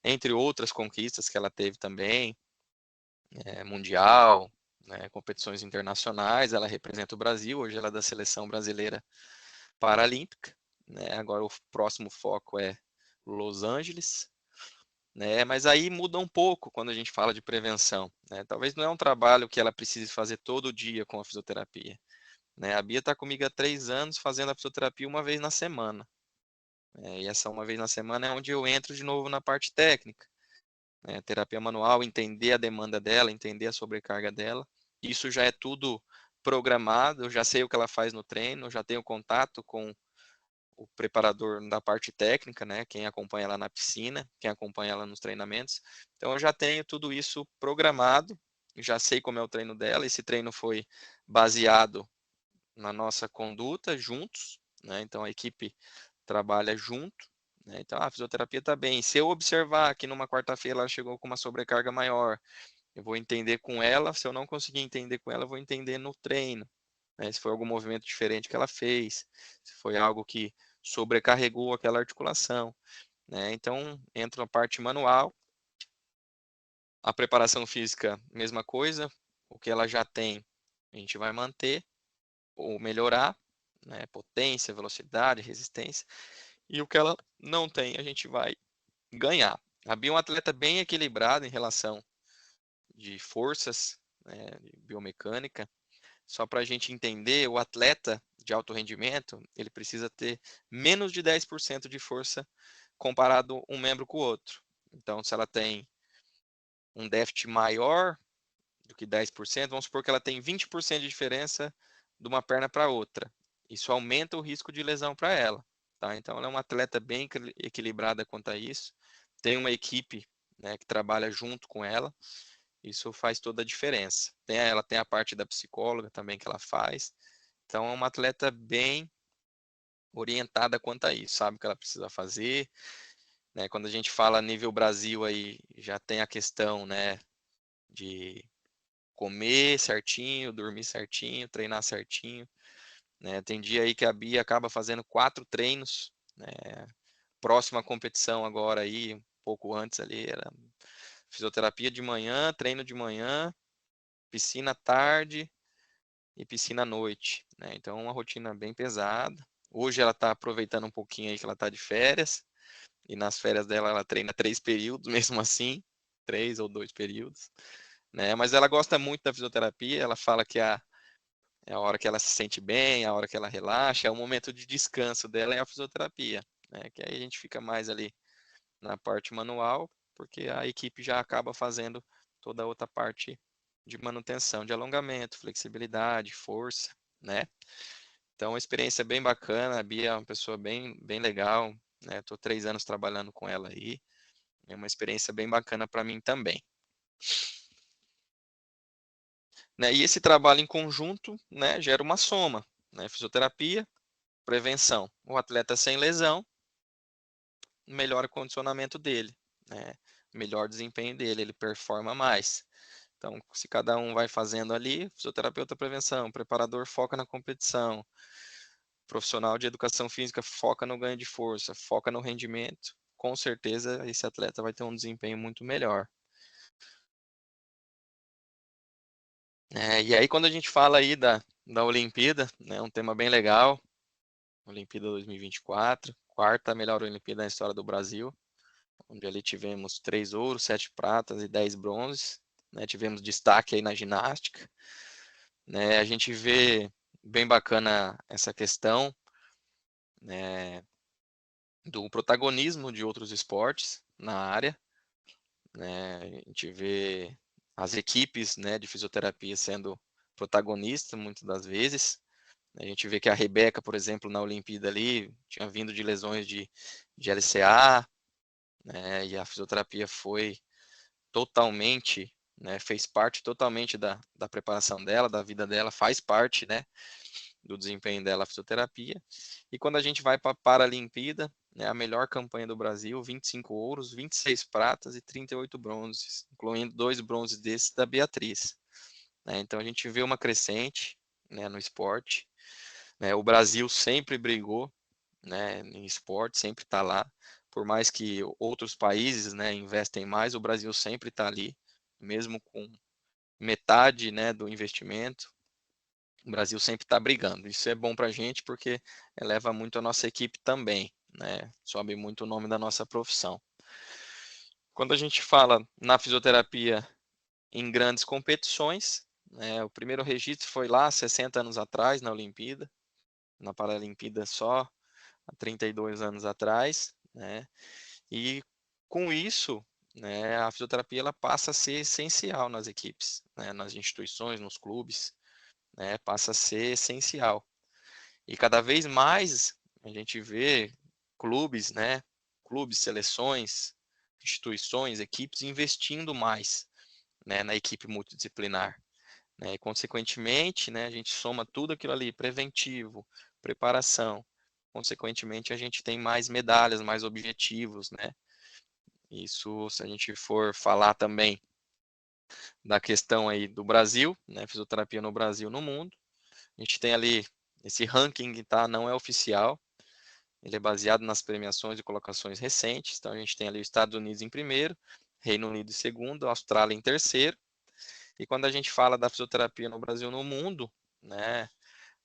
Entre outras conquistas que ela teve também, mundial, né, competições internacionais, ela representa o Brasil, hoje ela é da seleção brasileira paralímpica, né, agora o próximo foco é Los Angeles, né, mas aí muda um pouco quando a gente fala de prevenção, né, talvez não é um trabalho que ela precise fazer todo dia com a fisioterapia, né, a Bia está comigo há 3 anos fazendo a fisioterapia uma vez na semana, e essa uma vez na semana é onde eu entro de novo na parte técnica, terapia manual, entender a demanda dela, entender a sobrecarga dela. Isso já é tudo programado, eu já sei o que ela faz no treino, eu já tenho contato com o preparador da parte técnica, né, quem acompanha ela na piscina, quem acompanha ela nos treinamentos. Então eu já tenho tudo isso programado, já sei como é o treino dela. Esse treino foi baseado na nossa conduta juntos, né? Então a equipe trabalha junto, né? Então a fisioterapia está bem. Se eu observar que numa quarta-feira ela chegou com uma sobrecarga maior, eu vou entender com ela. Se eu não conseguir entender com ela, eu vou entender no treino, né? Se foi algum movimento diferente que ela fez, se foi algo que sobrecarregou aquela articulação, né? Então entra a parte manual, a preparação física, mesma coisa. O que ela já tem, a gente vai manter ou melhorar, né? Potência, velocidade, resistência. E o que ela não tem, a gente vai ganhar. A Bia é um atleta bem equilibrado em relação de forças, né, de biomecânica. Só para a gente entender, o atleta de alto rendimento, ele precisa ter menos de 10% de força comparado um membro com o outro. Então, se ela tem um déficit maior do que 10%, vamos supor que ela tem 20% de diferença de uma perna para outra. Isso aumenta o risco de lesão para ela. Tá? Então, ela é uma atleta bem equilibrada quanto a isso. Tem uma equipe, né, que trabalha junto com ela. isso faz toda a diferença. Ela tem a parte da psicóloga também que ela faz, então é uma atleta bem orientada quanto a isso, sabe o que ela precisa fazer, né? Quando a gente fala nível Brasil aí, já tem a questão, né, de comer certinho, dormir certinho, treinar certinho, né? Tem dia aí que a Bia acaba fazendo 4 treinos, né? Próxima competição agora aí, um pouco antes ali, era fisioterapia de manhã, treino de manhã, piscina à tarde e piscina à noite, né? Então, uma rotina bem pesada. Hoje ela está aproveitando um pouquinho aí que ela está de férias, e nas férias dela ela treina 3 períodos, mesmo assim, 3 ou 2 períodos, né? Mas ela gosta muito da fisioterapia, ela fala que é a hora que ela se sente bem, a hora que ela relaxa, é o momento de descanso dela é a fisioterapia, né? Que aí a gente fica mais ali na parte manual, porque a equipe já acaba fazendo toda a outra parte de manutenção, de alongamento, flexibilidade, força, né? Então, uma experiência bem bacana, a Bia é uma pessoa bem legal, né? Estou 3 anos trabalhando com ela aí, é uma experiência bem bacana para mim também. Né? E esse trabalho em conjunto, né, gera uma soma, né? Fisioterapia, prevenção. O atleta sem lesão, melhora o condicionamento dele, né? Melhor desempenho dele, ele performa mais. Então, se cada um vai fazendo ali, fisioterapeuta prevenção, preparador foca na competição, profissional de educação física foca no ganho de força, foca no rendimento, com certeza esse atleta vai ter um desempenho muito melhor. E aí quando a gente fala aí da Olimpíada, né, um tema bem legal, Olimpíada 2024, quarta melhor Olimpíada na história do Brasil, onde ali tivemos 3 ouros, 7 pratas e 10 bronzes, né, tivemos destaque aí na ginástica, né, a gente vê bem bacana essa questão, né, do protagonismo de outros esportes na área, né, a gente vê as equipes, né, de fisioterapia sendo protagonistas muitas das vezes, a gente vê que a Rebeca, por exemplo, na Olimpíada ali, tinha vindo de lesões de LCA, né, e a fisioterapia foi totalmente, né, fez parte totalmente da preparação dela, da vida dela, faz parte, né, do desempenho dela a fisioterapia. E quando a gente vai para a Paralimpíada, né, a melhor campanha do Brasil, 25 ouros, 26 pratas e 38 bronzes, incluindo 2 bronzes desses da Beatriz. Né, então a gente vê uma crescente, né, no esporte, né, o Brasil sempre brigou, né, em esporte, sempre está lá, por mais que outros países, né, investem mais, o Brasil sempre está ali, mesmo com metade, né, do investimento, o Brasil sempre está brigando. Isso é bom para a gente porque eleva muito a nossa equipe também, né, sobe muito o nome da nossa profissão. Quando a gente fala na fisioterapia em grandes competições, né, o primeiro registro foi lá 60 anos atrás, na Olimpíada, na Paralimpíada só há 32 anos atrás, né, e com isso, né, a fisioterapia ela passa a ser essencial nas equipes, né, nas instituições, nos clubes, né, passa a ser essencial. E cada vez mais a gente vê clubes, né, clubes, seleções, instituições, equipes investindo mais, né, na equipe multidisciplinar, né, e consequentemente, né, a gente soma tudo aquilo ali, preventivo, preparação, consequentemente a gente tem mais medalhas, mais objetivos, né, isso se a gente for falar também da questão aí do Brasil, né, fisioterapia no Brasil, no mundo, a gente tem ali esse ranking, tá, não é oficial, ele é baseado nas premiações e colocações recentes, então a gente tem ali os Estados Unidos em primeiro, Reino Unido em segundo, Austrália em terceiro, e quando a gente fala da fisioterapia no Brasil no mundo, né,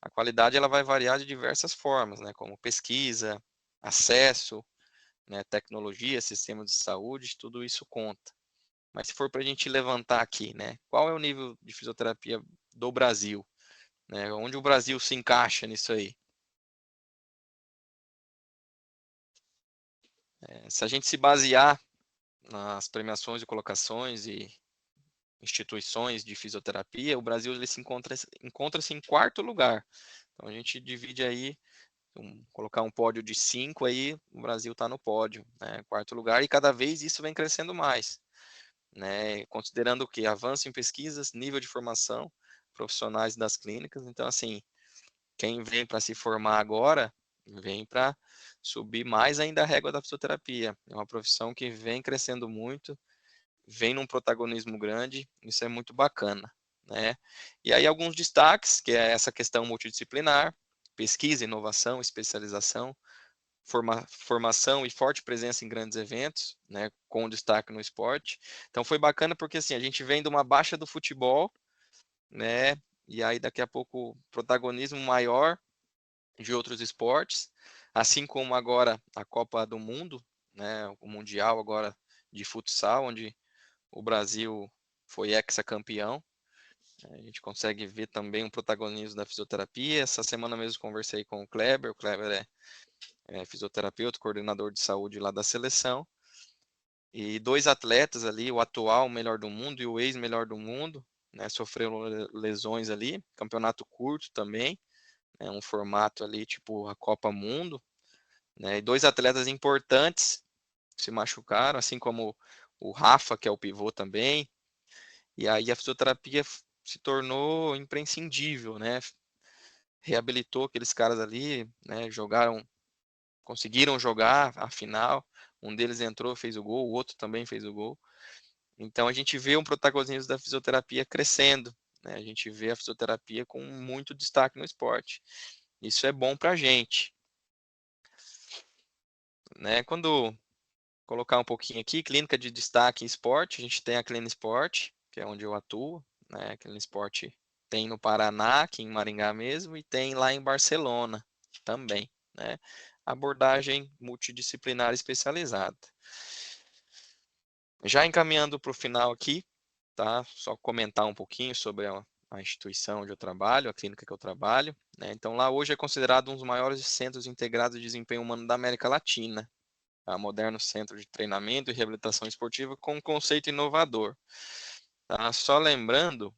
a qualidade ela vai variar de diversas formas, né, como pesquisa, acesso, né, tecnologia, sistema de saúde, tudo isso conta. Mas se for para a gente levantar aqui, né, qual é o nível de fisioterapia do Brasil? Né, onde o Brasil se encaixa nisso aí? Se a gente se basear nas premiações e colocações e instituições de fisioterapia, o Brasil ele encontra-se em quarto lugar. Então a gente divide aí, colocar um pódio de 5 aí, o Brasil está no pódio, né, quarto lugar, e cada vez isso vem crescendo mais. né, considerando o quê? Avanço em pesquisas, nível de formação, profissionais das clínicas. Então, assim, quem vem para se formar agora, vem para subir mais ainda a régua da fisioterapia. É uma profissão que vem crescendo muito, vem num protagonismo grande, isso é muito bacana, né? E aí alguns destaques, que é essa questão multidisciplinar, pesquisa, inovação, especialização, formação e forte presença em grandes eventos, né, com destaque no esporte. Então foi bacana porque assim, a gente vem de uma baixa do futebol, né, e aí daqui a pouco protagonismo maior de outros esportes, assim como agora a Copa do Mundo, né, o Mundial agora de futsal, onde o Brasil foi hexacampeão. A gente consegue ver também um protagonismo da fisioterapia. Essa semana mesmo conversei com o Kleber é fisioterapeuta, coordenador de saúde lá da seleção, e dois atletas ali, o atual melhor do mundo e o ex-melhor do mundo, né, sofreram lesões ali, campeonato curto também, né, um formato ali tipo a Copa Mundo, né, e dois atletas importantes se machucaram, assim como o Rafa, que é o pivô também, e aí a fisioterapia se tornou imprescindível, né, reabilitou aqueles caras ali, né, conseguiram jogar a final, um deles entrou, fez o gol, o outro também fez o gol. Então a gente vê um protagonismo da fisioterapia crescendo, né? A gente vê a fisioterapia com muito destaque no esporte. Isso é bom para a gente, né? Quando colocar um pouquinho aqui, clínica de destaque em esporte, a gente tem a Clínica Esporte, que é onde eu atuo, né? A Clínica Esporte tem no Paraná, aqui em Maringá mesmo, e tem lá em Barcelona também, né? Abordagem multidisciplinar especializada. Já encaminhando para o final aqui, tá? Só comentar um pouquinho sobre a instituição onde eu trabalho, a clínica que eu trabalho, né? Então lá hoje é considerado um dos maiores centros integrados de desempenho humano da América Latina, tá? Moderno centro de treinamento e reabilitação esportiva com um conceito inovador, tá? Só lembrando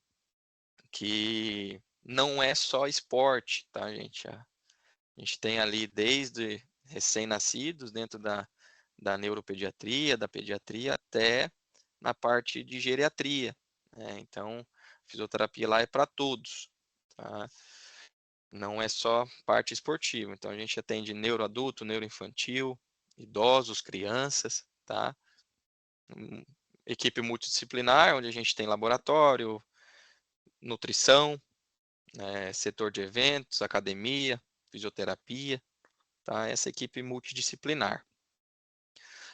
que não é só esporte, tá, gente? A gente tem ali desde recém-nascidos dentro da neuropediatria, da pediatria, até na parte de geriatria, né? Então, fisioterapia lá é para todos, tá? Não é só parte esportiva. Então, a gente atende neuroadulto, neuroinfantil, idosos, crianças, tá? Equipe multidisciplinar, onde a gente tem laboratório, nutrição, setor de eventos, academia, fisioterapia, tá? Essa equipe multidisciplinar.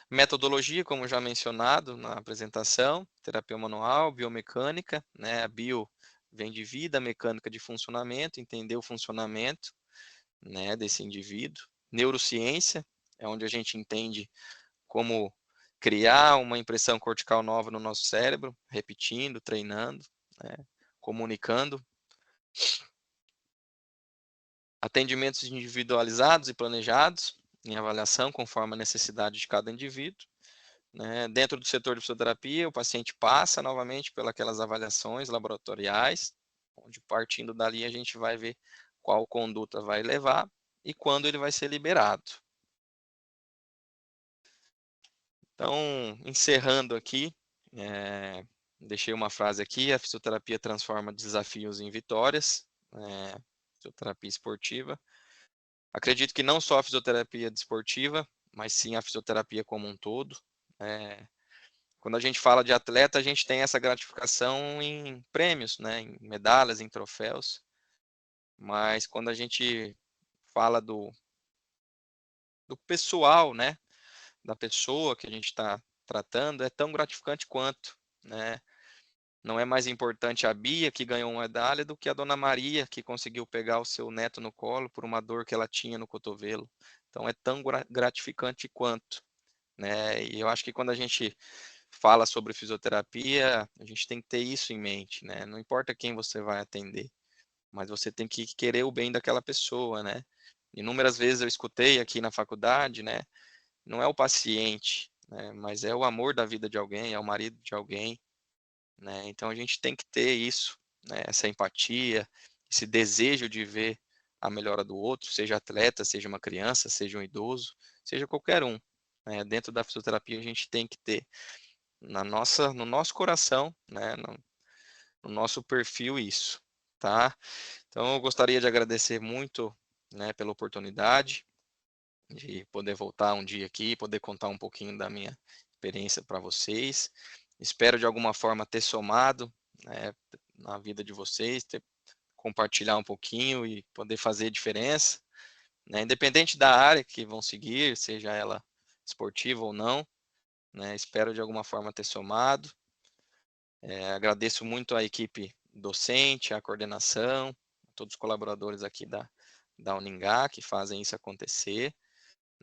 Metodologia, como já mencionado na apresentação, terapia manual, biomecânica, né? A bio vem de vida, mecânica de funcionamento, entender o funcionamento, né, desse indivíduo. Neurociência é onde a gente entende como criar uma impressão cortical nova no nosso cérebro, repetindo, treinando, né, comunicando. Atendimentos individualizados e planejados, em avaliação conforme a necessidade de cada indivíduo. Né? Dentro do setor de fisioterapia, o paciente passa novamente pelas avaliações laboratoriais, onde partindo dali a gente vai ver qual conduta vai levar e quando ele vai ser liberado. Então, encerrando aqui, deixei uma frase aqui: a fisioterapia transforma desafios em vitórias, fisioterapia esportiva. Acredito que não só a fisioterapia desportiva, mas sim a fisioterapia como um todo. Quando a gente fala de atleta, a gente tem essa gratificação em prêmios, né, em medalhas, em troféus. Mas quando a gente fala do pessoal, né, da pessoa que a gente está tratando, é tão gratificante quanto, né? Não é mais importante a Bia, que ganhou uma medalha, do que a Dona Maria, que conseguiu pegar o seu neto no colo por uma dor que ela tinha no cotovelo. Então é tão gratificante quanto, né? E eu acho que quando a gente fala sobre fisioterapia, a gente tem que ter isso em mente, né? Não importa quem você vai atender, mas você tem que querer o bem daquela pessoa, né? Inúmeras vezes eu escutei aqui na faculdade, né? Não é o paciente, né? Mas é o amor da vida de alguém, é o marido de alguém, né? Então a gente tem que ter isso, né? Essa empatia, esse desejo de ver a melhora do outro, seja atleta, seja uma criança, seja um idoso, seja qualquer um, né? Dentro da fisioterapia a gente tem que ter. no nosso coração, né, no nosso perfil isso, tá? Então eu gostaria de agradecer muito, né, pela oportunidade de poder voltar um dia aqui, poder contar um pouquinho da minha experiência para vocês. Espero de alguma forma ter somado, né, na vida de vocês, compartilhar um pouquinho e poder fazer diferença, né, independente da área que vão seguir, seja ela esportiva ou não, né, espero de alguma forma ter somado. Agradeço muito à equipe docente, à coordenação, a todos os colaboradores aqui da Uningá que fazem isso acontecer,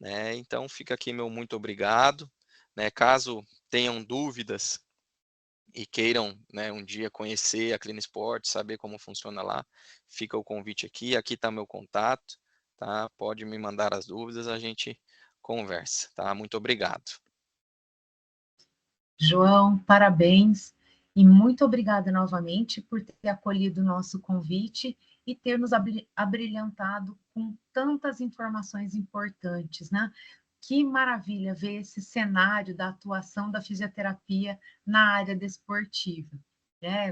né? Então fica aqui meu muito obrigado, né? Caso tenham dúvidas e queiram, né, um dia conhecer a Clean Sport, saber como funciona lá, fica o convite aqui. Aqui está meu contato, tá? Pode me mandar as dúvidas, a gente conversa, tá? Muito obrigado. João, parabéns e muito obrigada novamente por ter acolhido o nosso convite e ter nos abrilhantado com tantas informações importantes, né? Que maravilha ver esse cenário da atuação da fisioterapia na área desportiva.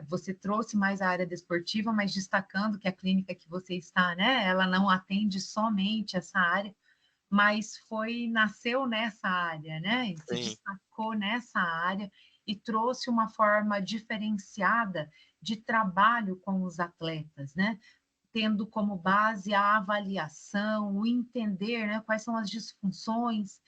Você trouxe mais a área desportiva, mas destacando que a clínica que você está, né, ela não atende somente essa área, mas nasceu nessa área, né? E se Sim, destacou nessa área e trouxe uma forma diferenciada de trabalho com os atletas, né? Tendo como base a avaliação, o entender, né, quais são as disfunções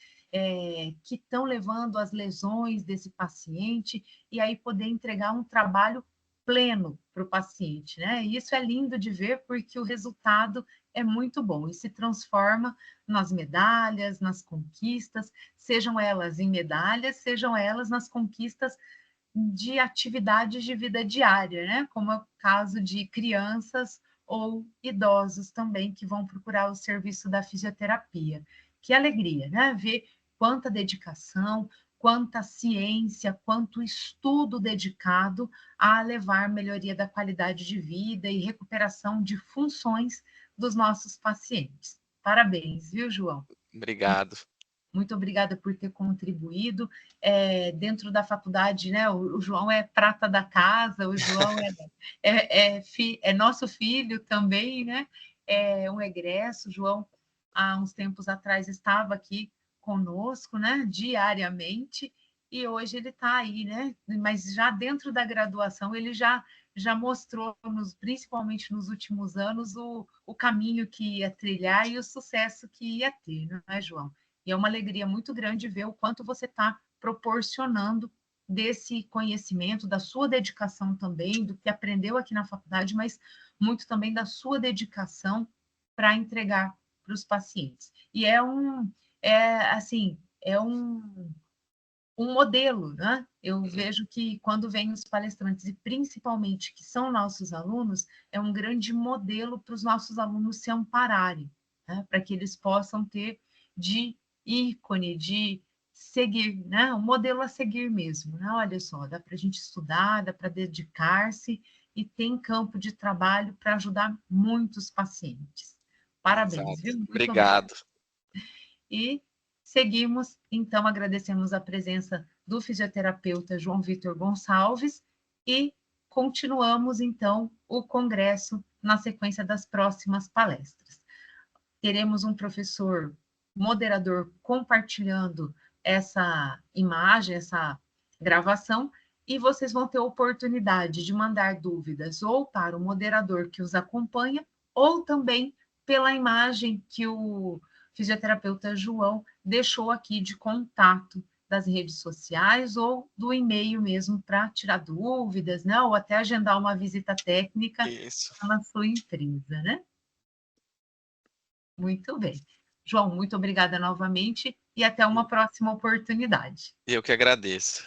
que estão levando às lesões desse paciente, e aí poder entregar um trabalho pleno para o paciente, né? E isso é lindo de ver porque o resultado é muito bom e se transforma nas medalhas, nas conquistas, sejam elas em medalhas, sejam elas nas conquistas de atividades de vida diária, né? Como é o caso de crianças ou idosos também que vão procurar o serviço da fisioterapia. Que alegria, né? Ver quanta dedicação, quanta ciência, quanto estudo dedicado a levar melhoria da qualidade de vida e recuperação de funções dos nossos pacientes. Parabéns, viu, João? obrigado. Muito obrigada por ter contribuído. Dentro da faculdade, né? O João é prata da casa, o João é nosso filho também, né? É um egresso. O João, há uns tempos atrás, estava aqui conosco, né? Diariamente, e hoje ele está aí, né? Mas já dentro da graduação, ele já mostrou, principalmente nos últimos anos, o caminho que ia trilhar e o sucesso que ia ter, não é, João? E é uma alegria muito grande ver o quanto você está proporcionando desse conhecimento, da sua dedicação também, do que aprendeu aqui na faculdade, mas muito também da sua dedicação para entregar para os pacientes. E um modelo, né? Eu vejo que quando vêm os palestrantes, e principalmente que são nossos alunos, é um grande modelo para os nossos alunos se ampararem, né? Para que eles possam ter de ícone, de seguir, né? Um modelo a seguir mesmo, né? Olha só, dá para a gente estudar, dá para dedicar-se e tem campo de trabalho para ajudar muitos pacientes. Parabéns, Exato. viu? Muito obrigada. Obrigado. E seguimos, então, agradecemos a presença do fisioterapeuta João Vitor Gonçalves e continuamos, então, o congresso na sequência das próximas palestras. Teremos um professor moderador compartilhando essa imagem, essa gravação, e vocês vão ter a oportunidade de mandar dúvidas ou para o moderador que os acompanha, ou também pela imagem que o fisioterapeuta João deixou aqui de contato das redes sociais ou do e-mail mesmo para tirar dúvidas, né? Ou até agendar uma visita técnica Isso. na sua empresa, né? Muito bem. João, muito obrigada novamente e até uma próxima oportunidade. Eu que agradeço.